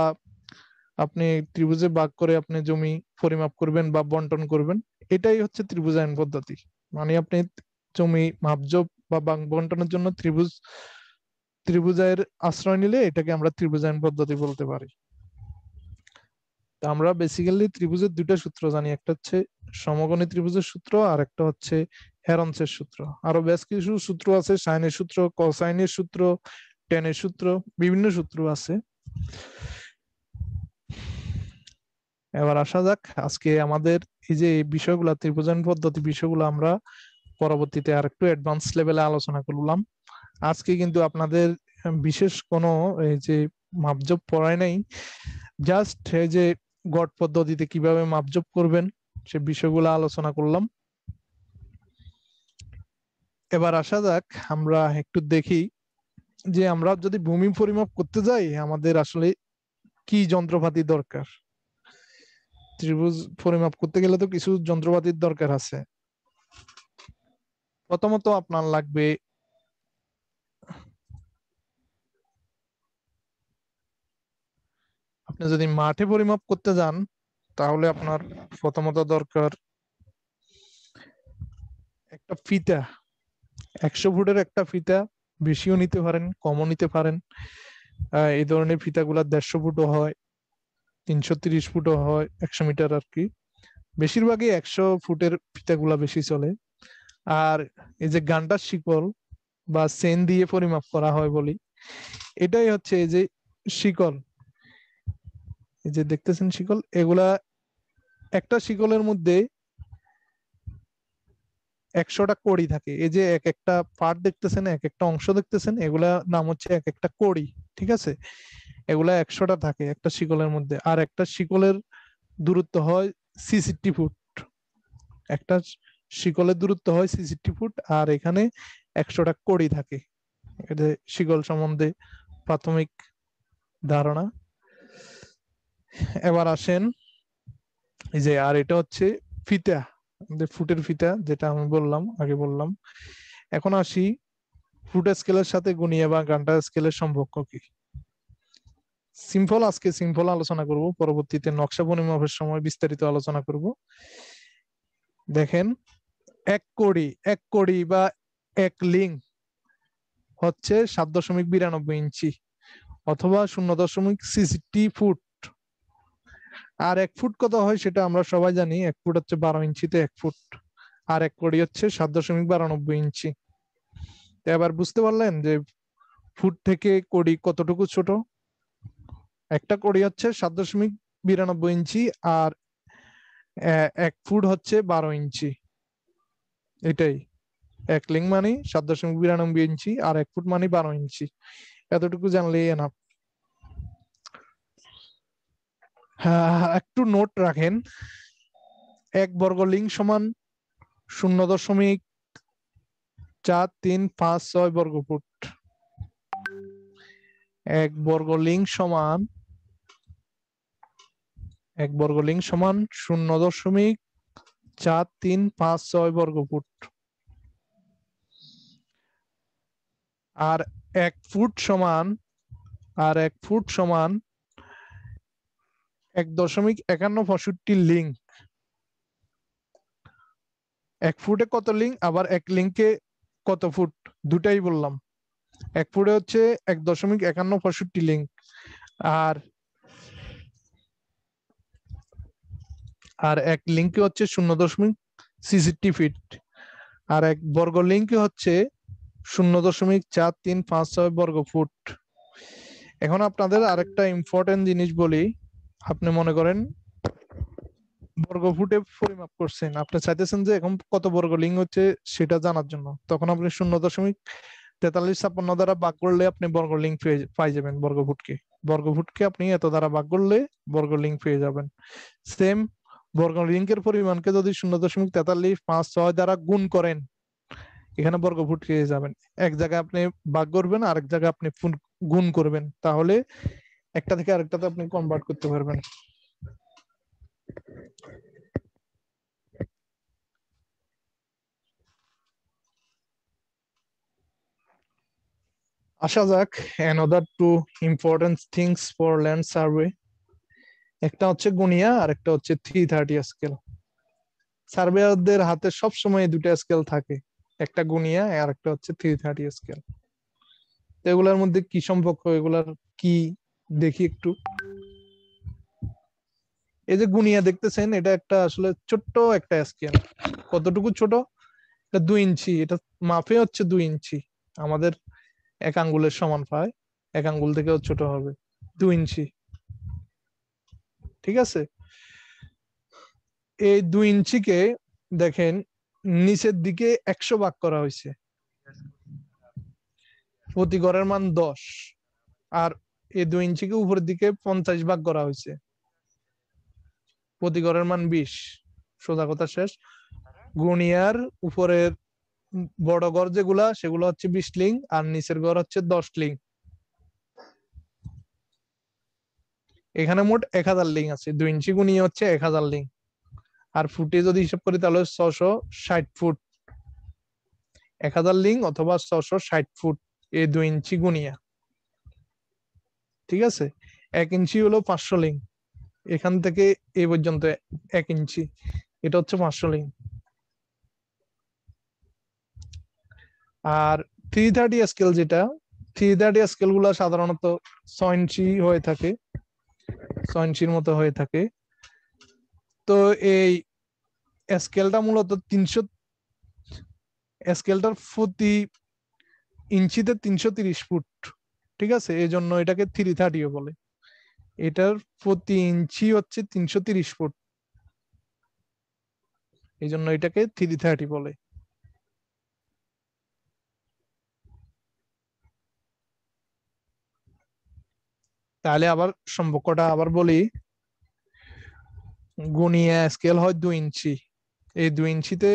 আপনি ত্রিভুজে ভাগ করে আপনি জমি পরিমাপ করবেন বা বন্টন করবেন, এটাই হচ্ছে ত্রিভুজায়ন পদ্ধতি। মানে আপনি জমি মাপজোপ বা বন্টনের জন্য ত্রিভুজায়ের আশ্রয় নিলে এটাকে আমরা ত্রিভুজায়ন পদ্ধতি বলতে পারি। আমরা বেসিক্যালি ত্রিভুজের দুইটা সূত্র জানি, একটা হচ্ছে সমকোণী ত্রিভুজের সূত্র, আর একটা হচ্ছে হেরনসের সূত্র। আরো বেশ কিছু সূত্র আছে, সাইনের সূত্র, কোসাইনের সূত্র, টেনের সূত্র, বিভিন্ন সূত্র আছে। এবার আসা যাক আজকে আমাদের এই যে বিষয়গুলো, ত্রিভুজায়ন পদ্ধতি বিষয়গুলো আমরা পরবর্তীতে আর একটু অ্যাডভান্স লেভেলে আলোচনা করলাম। আজকে কিন্তু আপনাদের বিশেষ কোনো এই যে মাপজোপ পড়ায় নাই, জাস্ট এই যে গড় পদ্ধতিতে কিভাবে মাপজোপ করবেন সে বিষয়গুলো আলোচনা করলাম। এবার আসা যাক আমরা একটু দেখি যে আমরা যদি ভূমি পরিমাপ করতে যাই আমাদের আসলে কি যন্ত্রপাতি দরকার। ত্রিভুজ পরিমাপ করতে গেলে তো কিছু যন্ত্রপাতির দরকার আছে। প্রথমত আপনার লাগবে আপনি যদি মাঠে পরিমাপ করতে যান তাহলে আপনার প্রথমত দরকার একটা ফিতা। 100 ফুটের একটা ফিতা, বেশিও নিতে পারেন কমও নিতে পারেন। এই ধরনের ফিতাগুলা 150 ফুটও হয়, 330 ফুটও হয়, 100 মিটার আর কি। বেশিরভাগই 100 ফুটের ফিতাগুলা বেশি চলে। আর এই যে গান্ডার শিকল বা চেন দিয়ে পরিমাপ করা হয় বলি, এটাই হচ্ছে এই যে শিকল, এই যে দেখতেছেন শিকল, এগুলা একটা শিকলের মধ্যে 100টা কড়ি থাকে। এই যে এক একটা পার্ট দেখতেছেন, এক একটা অংশ দেখতেছেন, এগুলা নাম হচ্ছে এক একটা কড়ি। ঠিক আছে, এগুলা 100টা থাকে একটা শিকলের মধ্যে। আর একটা শিকলের দূরত্ব হয় 66 ফুট। একটা শিকলের দূরত্ব হয় 66 ফুট, আর এখানে 100টা কড়ি থাকে। এটা শিকল সম্বন্ধে প্রাথমিক ধারণা। এবার আসেন এই যে, আর এটা হচ্ছে ফিতা, ফুটের ফিতা যেটা আমি বললাম আগে বললাম। এখন আসি ফুট স্কেলের সাথে গুনিয়া বা ঘন্টা স্কেলের সম্পর্ক কি। সিম্পল, আজকে সিম্পল আলোচনা করব, পরবর্তীতে নকশা পরিমাপের সময় বিস্তারিত আলোচনা করব। দেখেন, 1 কোড়ি বা 1 লিং হচ্ছে 7.92 ইঞ্চি অথবা 0.63 ফুট। আর 1 ফুট কত হয় সেটা আমরা সবাই জানি, 1 ফুট হচ্ছে 12 ইঞ্চিতে 1 ফুট। আর 1 কোড়ি হচ্ছে 7.92 ইঞ্চি। তো এবার বুঝতে পারলেন যে ফুট থেকে কোড়ি কতটুকু ছোট। একটা কোড়ি হচ্ছে 7.92 ইঞ্চি আর 1 ফুট হচ্ছে 12 ইঞ্চি। এটাই 1 লিং মানে 7.92 ইঞ্চি আর 1 ফুট মানে 12 ইঞ্চি। এতটুকু জানলেই এনাফ। একটু নোট রাখেন, 1 বর্গ লিং সমান 0.4356 বর্গফুট। 1 বর্গ লিং সমান 0.4356 বর্গফুট। আর 1 ফুট সমান 1.5165 লিং। 1 ফুটে কত লিং, আবার 1 লিংকে কত ফুট, দুটাই বললাম। 1 ফুটে হচ্ছে 1.5165 লিং আর আর 1 লিংকে হচ্ছে 0.63 ফিট। আর 1 বর্গ লিংকে হচ্ছে 0.4356 বর্গফুট। এখন আপনাদের আরেকটা ইম্পর্টেন্ট জিনিস বলি। আপনি মনে করেন বর্গফুটে পরিমাপ করছেন, আপনি চাইতেছেন যে এখন কত বর্গলিং হচ্ছে সেটা জানার জন্য, তখন আপনি 0.4356 দ্বারা ভাগ করলে আপনি বর্গলিং পাই যাবেন। বর্গফুটকে আপনি এত দ্বারা ভাগ করলে বর্গলিং পেয়ে যাবেন। সেম বর্গলিঙ্কের পরিমাণকে যদি 0.4356 দ্বারা গুণ করেন, এখানে বর্গফুট পেয়ে যাবেন। এক জায়গায় আপনি ভাগ করবেন, আরেক জায়গায় আপনি গুণ করবেন, তাহলে একটা থেকে আরেকটাতে আপনি কনভার্ট করতে পারবেন। আসা যাক another two important things for land survey। একটা হচ্ছে গুনিয়া আর একটা হচ্ছে 330 স্কেল। সার্ভেয়ারদের হাতে সবসময় দুটা স্কেল থাকে, একটা গুনিয়া আর একটা হচ্ছে 330 স্কেল। তো এগুলোর মধ্যে কি সম্পর্ক, এগুলার কি দেখি একটু। এই যে গুনিয়া দেখতেছেন, এটা একটা আসলে ছোট্ট একটা স্কেল। কতটুকু ছোট, এটা 2 ইঞ্চি, এটা মাপে হচ্ছে 2 ইঞ্চি। আমাদের 1 আঙ্গুলের সমান পায়, 1 আঙ্গুল থেকেও ছোট হবে, 2 ইঞ্চি। ঠিক আছে, এই 2 ইঞ্চিকে দেখেন নিচের দিকে 100 ভাগ করা হয়েছে, প্রতি গড়ের মান 10। আর এই 2 ইঞ্চিকে উপরের দিকে 50 ভাগ করা হয়েছে, প্রতি গড়ের মান 20। সোজা কথা শেষ। গুনিয়ার উপরের বড় গড় যেগুলা সেগুলো হচ্ছে 20 লিং আর নিচের গড় হচ্ছে 10 লিং। এখানে মোট 1000 লিং আছে, 2 ইঞ্চি গুনিয়ে হচ্ছে 1000 লিং। আর ফুটে যদি হিসাব করি তাহলে 660 ফুট। 1000 লিং অথবা 660 ফুট এই 2 ইঞ্চি গুনিয়া। ঠিক আছে, 1 ইঞ্চি হলো 500 লিং, এখান থেকে এই পর্যন্ত 1 ইঞ্চি, এটা হচ্ছে 500 লিং। আর 330 স্কেল যেটা, 330 স্কেল গুলা সাধারণত 6 ইঞ্চি হয়ে থাকে, 6 ইঞ্চির মতো হয়ে থাকে। তো এই স্কেলটা মূলত 300, স্কেলটার প্রতি ইঞ্চিতে 330 ফুট। ঠিক আছে, এই জন্য এটাকে 330 বলে। এটার প্রতি ইঞ্চি হচ্ছে 330 ফুট, এই জন্য এটাকে 330 বলে। তাহলে আবার সম্পর্কটা আবার বলি। গুনিয়া স্কেল হয় 2 ইঞ্চি, এই 2 ইঞ্চিতে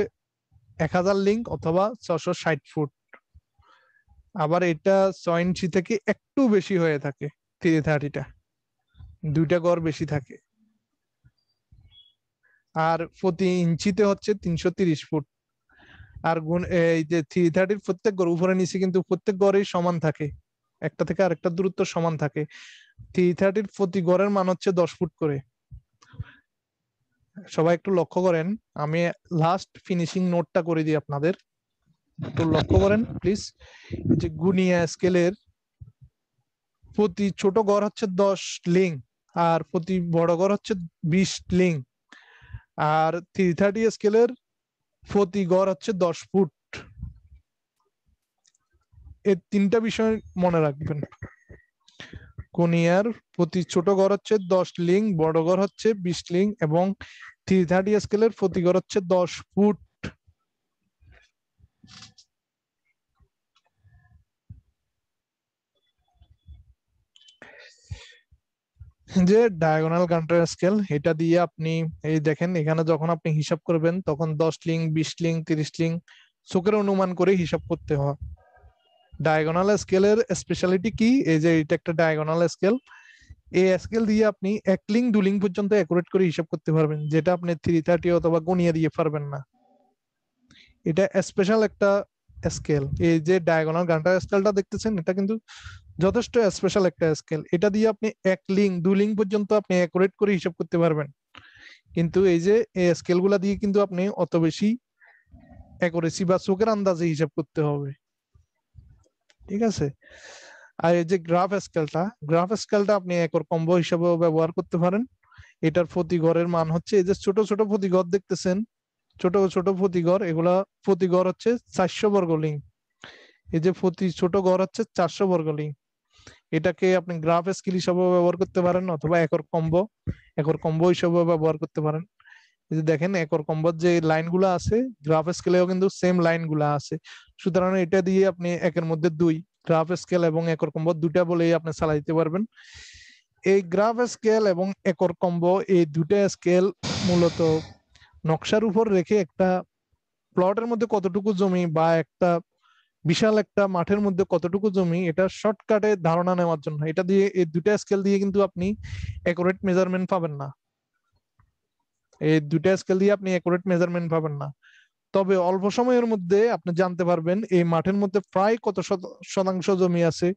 1000 লিং অথবা 660 ফুট। আবার এটা 6 ইঞ্চি থেকে একটু বেশি হয়ে থাকে, 330টা, দুইটা গড় বেশি থাকে। আর প্রতি ইঞ্চিতে হচ্ছে 330 ফুট। আর গুণ এই যে 330 প্রত্যেক গড় উপরে নিচে কিন্তু প্রত্যেক গড়েই সমান থাকে, একটা থেকে আরেকটা দূরত্ব সমান থাকে। 330 প্রতি গড়ের মান হচ্ছে 10 ফুট করে। সবাই একটু লক্ষ্য করেন, আমি লাস্ট ফিনিশিং নোটটা করে দিই আপনাদের, একটু লক্ষ্য করেন প্লিজ। যে গুনিয়া স্কেলের প্রতি ছোট গড় হচ্ছে 10 লিং, আর প্রতি বড় গড় হচ্ছে 20 লিং, আর 330 স্কেলের প্রতি গড় হচ্ছে 10 ফুট। এই তিনটা বিষয় মনে রাখবেন। কোনিয়ার প্রতি ছোট গড় হচ্ছে 10 লিং, বড় গড় হচ্ছে 20 লিং, এবং 330 স্কেলের প্রতি গড় হচ্ছে 10 ফুট। যে ডায়াগোনাল কাউন্টার স্কেল, এটা দিয়ে আপনি এই দেখেন এখানে যখন আপনি হিসাব করবেন তখন 10 লিং, 20 লিং, 30 লিং চোখের অনুমান করে হিসাব করতে হয়। ডায়াগোনাল স্কেলের স্পেশালিটি কি, এই যে এটা একটা ডায়াগোনাল স্কেল, এই স্কেল দিয়ে আপনি 1 লিং 2 লিং পর্যন্ত অ্যাকুরেট করে হিসাব করতে পারবেন, যেটা আপনি 330 অথবা গুনিয়া দিয়ে পারবেন না। এটা স্পেশাল একটা স্কেল। এই যে ডায়াগোনাল কাউন্টার স্কেলটা দেখতেছেন, এটা কিন্তু যথেষ্ট স্পেশাল একটা স্কেল। এটা দিয়ে আপনি 1 লিং 2 লিং পর্যন্ত আপনি অ্যাকুরেট করে হিসাব করতে পারবেন, কিন্তু এই যে এই স্কেল গুলা দিয়ে কিন্তু আপনি অত বেশি অ্যাকুরেসি বা চোখের আন্দাজে হিসাব করতে হবে, ঠিক আছে। আর এই যে গ্রাফ স্কেলটা আপনি একর কম্বো হিসাবেও ব্যবহার করতে পারেন। এটার প্রতি গড়ের মান হচ্ছে, এই যে ছোট ছোট প্রতি গড় দেখতেছেন, ছোট ছোট প্রতি গড়, এগুলা প্রতি গড় হচ্ছে 400 বর্গ লিং। এই যে প্রতি ছোট গড় হচ্ছে 400 বর্গ লিং। এটাকে আপনি গ্রাফ স্কেল হিসাবেও ব্যবহার করতে পারেন, অথবা একর কম্বো হিসাবেও ব্যবহার করতে পারেন। এই যে দেখেন একর কম্বোর যে লাইন গুলা আছে, গ্রাফ স্কেলেও কিন্তু সেম লাইন গুলা আছে। সুতরাং এটা দিয়ে আপনি একের মধ্যে 2, গ্রাফ স্কেল এবং একর কম্বো দুটা বলেই আপনি চালাই দিতে পারবেন। এই গ্রাফ স্কেল এবং একর কম্বো এই দুটা স্কেল মূলত নকশার উপর রেখে একটা প্লটের মধ্যে কতটুকু জমি বা একটা বিশাল একটা মাঠের মধ্যে কতটুকু জমি, এটা শর্টকাটে ধারণা নেওয়ার জন্য। এটা দিয়ে, এই দুটা স্কেল দিয়ে কিন্তু আপনি অ্যাকুরেট মেজারমেন্ট পাবেন না। এই দুটা স্কেল দিয়ে আপনি অ্যাকুরেট মেজারমেন্ট পাবেন না। তবে অল্প সময়ের মধ্যে আপনি জানতে পারবেন এই মাঠের মধ্যে প্রায় কত শতাংশ জমি আছে,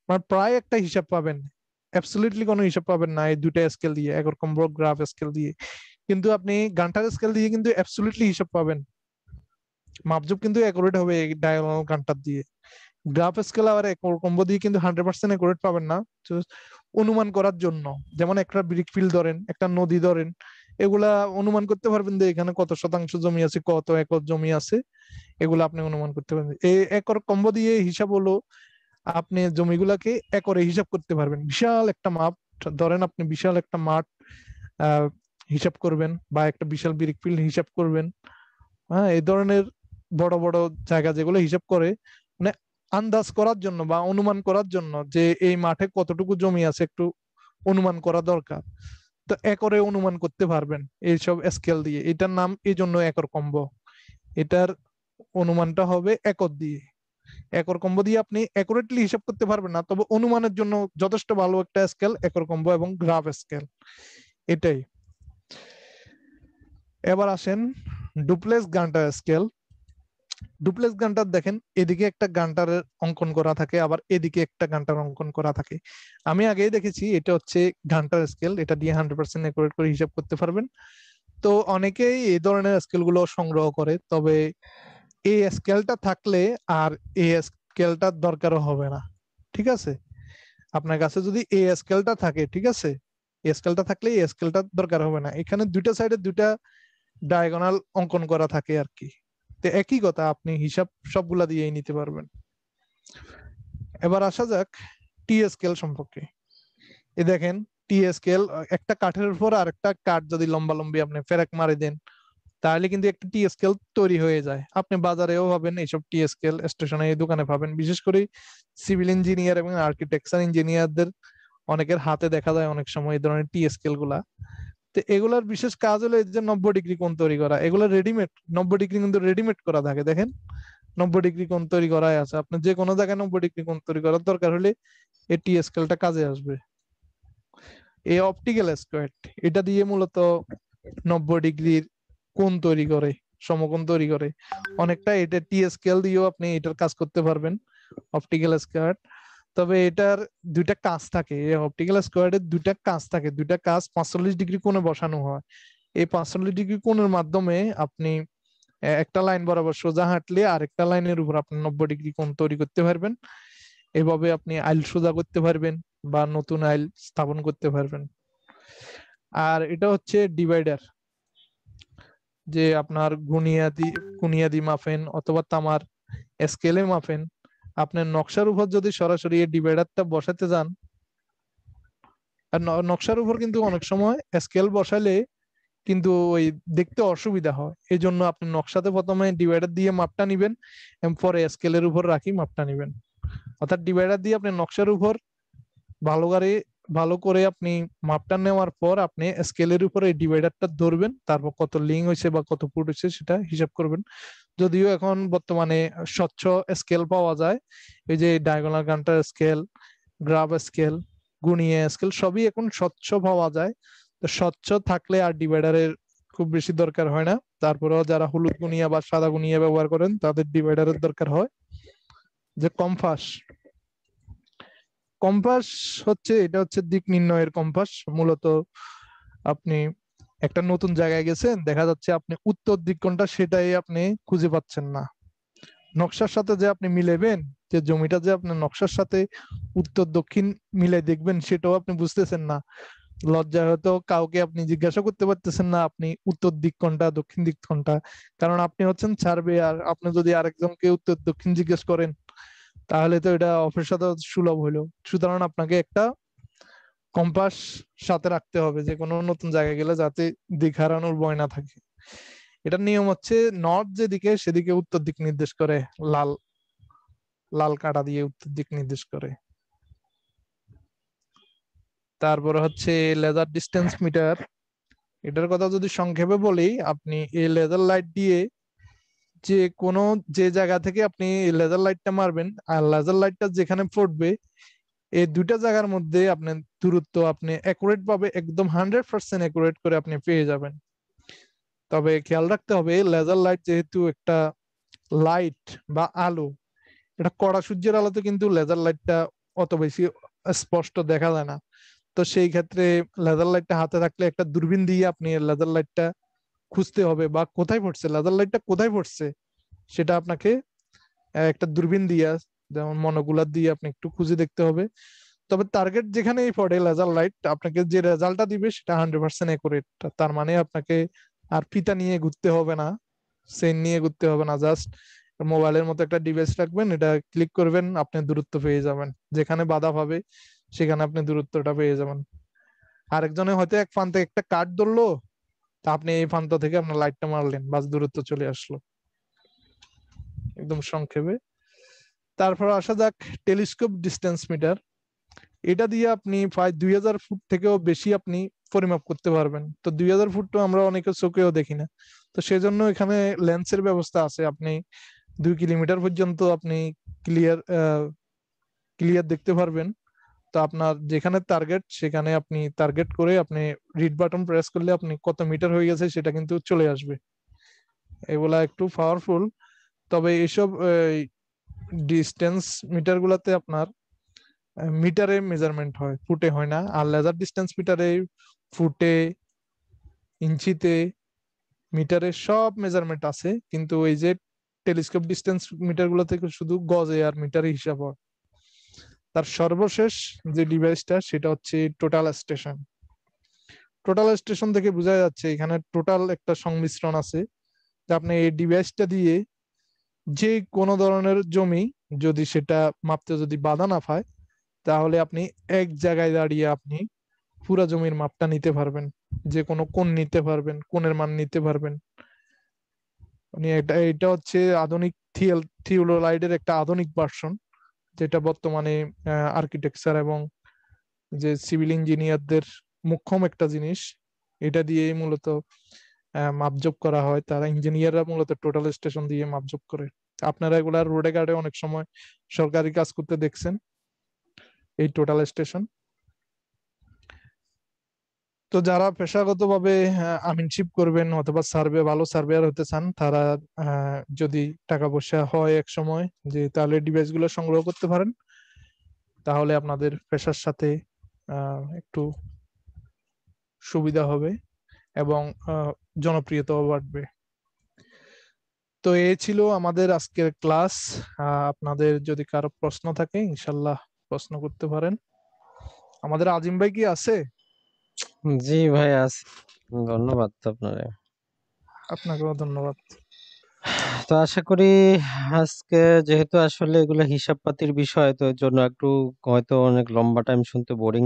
মানে প্রায় একটা হিসাব পাবেন। অ্যাবসলিউটলি কোনো হিসাব পাবেন না এই দুটা স্কেল দিয়ে, একরকম গ্রাফ স্কেল দিয়ে। কিন্তু আপনি গান্টার স্কেল দিয়ে কিন্তু অ্যাবসলিউটলি হিসাব পাবেন, মাপজোপ কিন্তু অ্যাকুরেট হবে এই ডায়াগোনাল গান্টার দিয়ে। গ্রাফ স্কেল আবার কম্বো দিয়ে কিন্তু 100% অ্যাকুরেট পাবেন না। অনুমান করার জন্য, যেমন একটা ব্রিক ফিল্ড ধরেন, একটা নদী ধরেন, এগুলা অনুমান করতে পারবেন যে এখানে কত শতাংশ জমি আছে, কত একর জমি আছে, এগুলো আপনি অনুমান করতে পারবেন। এই একর কম্বো দিয়ে হিসাব হলো আপনি জমিগুলাকে একরে হিসাব করতে পারবেন। বিশাল একটা মাপ ধরেন, আপনি বিশাল একটা মাঠ হিসাব করবেন, বা একটা বিশাল ব্রিক ফিল্ড হিসাব করবেন। হ্যাঁ, এই ধরনের বড় বড় জায়গা যেগুলো হিসাব করে, মানে আন্দাজ করার জন্য বা অনুমান করার জন্য যে এই মাঠে কতটুকু জমি আছে একটু অনুমান করা দরকার, তো একরে অনুমান করতে পারবেন এইসব স্কেল দিয়ে। এটার নাম এই জন্য একর কম্বো। এটার অনুমানটা হবে একর দিয়ে। একর কম্বো দিয়ে আপনি অ্যাকুরেটলি হিসাব করতে পারবেন না, তবে অনুমানের জন্য যথেষ্ট ভালো একটা স্কেল একর কম্বো এবং গ্রাফ স্কেল, এটাই। এবার আসেন duplex Gunter scale. Duplex Gunter দেখেন, এদিকে একটা গান্টারের অঙ্কন করা থাকে, আবার এদিকে একটা গান্টার অঙ্কন করা থাকে। আমি আগেই দেখেছি এটা হচ্ছে গান্টার স্কেল, এটা দিয়ে 100% অ্যাকুরেট করে হিসাব করতে পারবেন। তো অনেকেই এই ধরনের স্কেল গুলো সংগ্রহ করে, তবে এই স্কেলটা থাকলে আর এই স্কেলটার দরকারও হবে না, ঠিক আছে। আপনার কাছে যদি এই স্কেলটা থাকে, ঠিক আছে, এই স্কেলটা থাকলে এই স্কেলটার দরকার হবে না। এখানে দুইটা সাইডে দুইটা ডায়াগোনাল অঙ্কন করা থাকে আর কি। তো একই কথা, আপনি হিসাব সবগুলা দিয়েই নিতে পারবেন। এবার আসা যাক টি স্কেল সম্পর্কে। এই দেখেন টি স্কেল, একটা কাঠের উপর আর একটা কাঠ যদি লম্বা লম্বি আপনি ফেরাক মারে দেন, তাহলে কিন্তু একটা টি স্কেল তৈরি হয়ে যায়। আপনি বাজারেও পাবেন এইসব টি স্কেল, স্টেশনে দোকানে পাবেন। বিশেষ করে সিভিল ইঞ্জিনিয়ার এবং আর্কিটেকচার ইঞ্জিনিয়ারদের অনেকের হাতে দেখা যায় অনেক সময় এই ধরনের টি স্কেল গুলা। তো এগুলার বিশেষ কাজ হলো এই যে 90 ডিগ্রি কোণ তৈরি করা। এগুলো রেডিমেড 90 ডিগ্রি কিন্তু রেডিমেড করা থাকে, দেখেন 90 ডিগ্রি কোণ তৈরি করাই আছে। আপনি যে কোনো জায়গায় 90 ডিগ্রি কোণ তৈরি করার দরকার হলে এই টি স্কেলটা কাজে আসবে। এই অপটিক্যাল স্কোয়ার, এটা দিয়ে মূলত 90 ডিগ্রির কোণ তৈরি করে, সমকোণ তৈরি করে অনেকটা। এটা টি স্কেল দিয়েও আপনি এটার কাজ করতে পারবেন, অপটিক্যাল স্কোয়ার। তবে এটার দুইটা কাজ থাকে, এই অপটিক্যাল স্কোয়ারের দুইটা কাজ থাকে, দুইটা কাজ 45 ডিগ্রি কোণে বসানো হয়। এই 45 ডিগ্রি কোণের মাধ্যমে আপনি একটা লাইন বরাবর সোজা হাঁটলে আরেকটা লাইনের উপর আপনি 90 ডিগ্রি কোণ তৈরি করতে পারবেন। এভাবে আপনি আইল সোজা করতে পারবেন বা নতুন আইল স্থাপন করতে পারবেন। আর এটা হচ্ছে ডিভাইডার, যে আপনার গুনিয়াদি মাপেন অথবা তামার স্কেলে মাপেন, আপনার নকশার উপর যদি সরাসরি এই ডিভাইডারটা বসাতে যান, আর নকশার উপর কিন্তু অনেক সময় স্কেল বসালে কিন্তু ওই দেখতে অসুবিধা হয়, এই জন্য আপনি নকশাতে প্রথমে ডিভাইডার দিয়ে মাপটা নিবেন এবং পরে স্কেলের উপর রাখি মাপটা নিবেন। অর্থাৎ ডিভাইডার দিয়ে আপনি নকশার উপর ভালো করে ভালো করে আপনি মাপটা নেওয়ার পর আপনি স্কেলের উপরে এই ডিভাইডারটা ধরবেন, তারপর কত লিঙ্ক হয়েছে বা কত ফুট হয়েছে সেটা হিসাব করবেন। যদিও এখন বর্তমানে স্বচ্ছ স্কেল পাওয়া যায়, এই যে ডায়াগোনাল কান্টার স্কেল, গ্রাফ স্কেল, গুণিয়ে স্কেল সবই এখন স্বচ্ছ পাওয়া যায়। তো স্বচ্ছ থাকলে আর ডিভাইডারের খুব বেশি দরকার হয় না। তারপরেও যারা হলুদ গুনিয়া বা সাদা গুনিয়া ব্যবহার করেন তাদের ডিভাইডারের দরকার হয়। যে কম্পাস, কম্পাস এটা হচ্ছে দিক নির্ণয়ের কম্পাস। মূলত আপনি একটা নতুন জায়গায় গেছেন, দেখা যাচ্ছে আপনি উত্তর দিক কোনটা সেটাই আপনি খুঁজে পাচ্ছেন না, নকশার সাথে যে আপনি মিলাবেন, যে জমিটা যে আপনার নকশার সাথে উত্তর দক্ষিণ মিলাই দেখবেন সেটাও আপনি বুঝতেছেন না। লজ্জায় হয়তো কাউকে আপনি জিজ্ঞাসা করতে পারতেছেন না আপনি উত্তর দিক কোনটা দক্ষিণ দিক কোনটা, কারণ আপনি হচ্ছেন সার্ভে। আর আপনি যদি আরেকজনকে উত্তর দক্ষিণ জিজ্ঞেস করেন তাহলে তো এটা অপেশাদার সুলভ হইলো। সুতরাং আপনাকে একটা কম্পাস সাথে রাখতে হবে যে কোনো নতুন জায়গায় গেলে, যাতে দিক হারানোর ভয় না থাকে। এটার নিয়ম হচ্ছে নর্থ যেদিকে সেদিকে উত্তর দিক নির্দেশ করে, লাল লাল কাঁটা দিয়ে উত্তর দিক নির্দেশ করে। তারপরে হচ্ছে লেজার ডিস্টেন্স মিটার। এটার কথা যদি সংক্ষেপে বলি, আপনি এই লেজার লাইট দিয়ে যে কোনো যে জায়গা থেকে আপনি লেজার লাইটটা মারবেন আর লেজার লাইটটা যেখানে পড়বে এই দুইটা জায়গার মধ্যে আপনার দূরত্ব আপনি অ্যাকুরেট ভাবে একদম 100% অ্যাকুরেট করে আপনি পেয়ে যাবেন। তবে খেয়াল রাখতে হবে লেজার লাইট যেহেতু একটা লাইট বা আলো, এটা কড়া সূর্যের আলোতে কিন্তু লেজার লাইটটা অত বেশি স্পষ্ট দেখা যায় না। তো সেই ক্ষেত্রে লেজার লাইটটা হাতে থাকলে একটা দূরবীন দিয়ে আপনি লেজার লাইটটা খুঁজতে হবে, বা কোথায় পড়ছে লেজার লাইটটা কোথায় পড়ছে সেটা আপনাকে একটা দূরবীন দিয়ে যেমন মনোকুলার দিয়ে আপনি একটু খুঁজে দেখতে হবে। তবে টার্গেট যেখানেই পড়ে লেজার লাইট আপনাকে যে রেজাল্টটা দিবে সেটা 100% একুরেট। তার মানে আপনাকে আর ফিতা নিয়ে ঘুরতে হবে না, সেন নিয়ে ঘুরতে হবে না, জাস্ট মোবাইলের মতো একটা ডিভাইস রাখবেন, এটা ক্লিক করবেন, আপনি দূরত্ব পেয়ে যাবেন। যেখানে বাধা পাবে সেখানে আপনি দূরত্বটা পেয়ে যাবেন। আরেকজনে হয়তো এক প্রান্তে একটা কাঠ ধরলো, তা আপনি এই প্রান্ত থেকে আপনার লাইটটা মারলেন, বাস দূরত্ব চলে আসলো। একদম সংক্ষেপে। তারপর আসা যাক টেলিস্কোপ ডিস্টেন্স মিটার। এটা দিয়ে আপনি প্রায় 2000 ফুট থেকেও বেশি আপনি পরিমাপ করতে পারবেন। তো 2000 ফুট তো আমরা অনেকে চোখেও দেখি না, তো সেজন্য এখানে লেন্সের ব্যবস্থা আছে। আপনি 2 কিলোমিটার পর্যন্ত আপনি ক্লিয়ার ক্লিয়ার দেখতে পারবেন। তো আপনার যেখানে টার্গেট সেখানে আপনি টার্গেট করে আপনি রিড বাটন প্রেস করলে আপনি কত মিটার হয়ে গেছে সেটা কিন্তু চলে আসবে। এগুলা একটু পাওয়ারফুল। তবে এইসব ডিস্টেন্স মিটার গুলাতে আপনার মিটারে মেজারমেন্ট হয়, ফুটে হয় না। আর লেজার ডিস্টেন্স মিটারে ফুটে, ইঞ্চিতে, মিটারে সব মেজারমেন্ট আছে, কিন্তু এই যে টেলিস্কোপ ডিস্টেন্স মিটার গুলো থেকে শুধু গজে আর মিটারে হিসাব হয়। তার সর্বশেষ যে ডিভাইসটা সেটা হচ্ছে টোটাল স্টেশন। টোটাল স্টেশন থেকে বোঝা যাচ্ছে এখানে টোটাল একটা সংমিশ্রণ আছে, যে আপনি এই ডিভাইসটা দিয়ে যে কোনো ধরনের জমি যদি সেটা মাপতে যদি বাধা না পায় তাহলে আপনি এক জায়গায় দাঁড়িয়ে আপনি পুরা জমির মাপটা নিতে পারবেন, যে কোনো কোণ নিতে পারবেন, কোণের মান নিতে পারবেন। মানে এটা হচ্ছে আধুনিক থিওলোলাইডের একটা আধুনিক ভার্সন, যেটা বর্তমানে আর্কিটেকচার এবং যে সিভিল ইঞ্জিনিয়ারদের মুখ্যম একটা জিনিস। এটা দিয়ে মূলত মাপজোপ করা হয়, তারা ইঞ্জিনিয়াররা মূলত টোটাল স্টেশন দিয়ে মাপজোপ করে। আপনারা এগুলা রোডে ঘাটে অনেক সময় সরকারি কাজ করতে দেখছেন এই টোটাল স্টেশন। তো যারা পেশাগতভাবে আমিনশিপ করবেন অথবা সার্ভে ভালো সার্ভেয়ার হতে চান, তারা যদি টাকা পয়সা হয় এক সময় যে তাহলে ডিভাইস গুলো সংগ্রহ করতে পারেন। তাহলে আপনাদের পেশার সাথে একটু সুবিধা হবে এবং জনপ্রিয়তাও বাড়বে। তো এই ছিল আমাদের আজকের ক্লাস। আপনাদের যদি কারো প্রশ্ন থাকে ইনশাল্লাহ প্রশ্ন করতে পারেন। আমাদের আজিম ভাই কি আছে? জি ভাই, আছি। ধন্যবাদ আপনারে। আপনাকেও ধন্যবাদ। তো আশা করি আজকে, যেহেতু আসলে এগুলো হিসাব পাতির বিষয়, তো এর জন্য একটু হয়তো অনেক লম্বা টাইম শুনতে বোরিং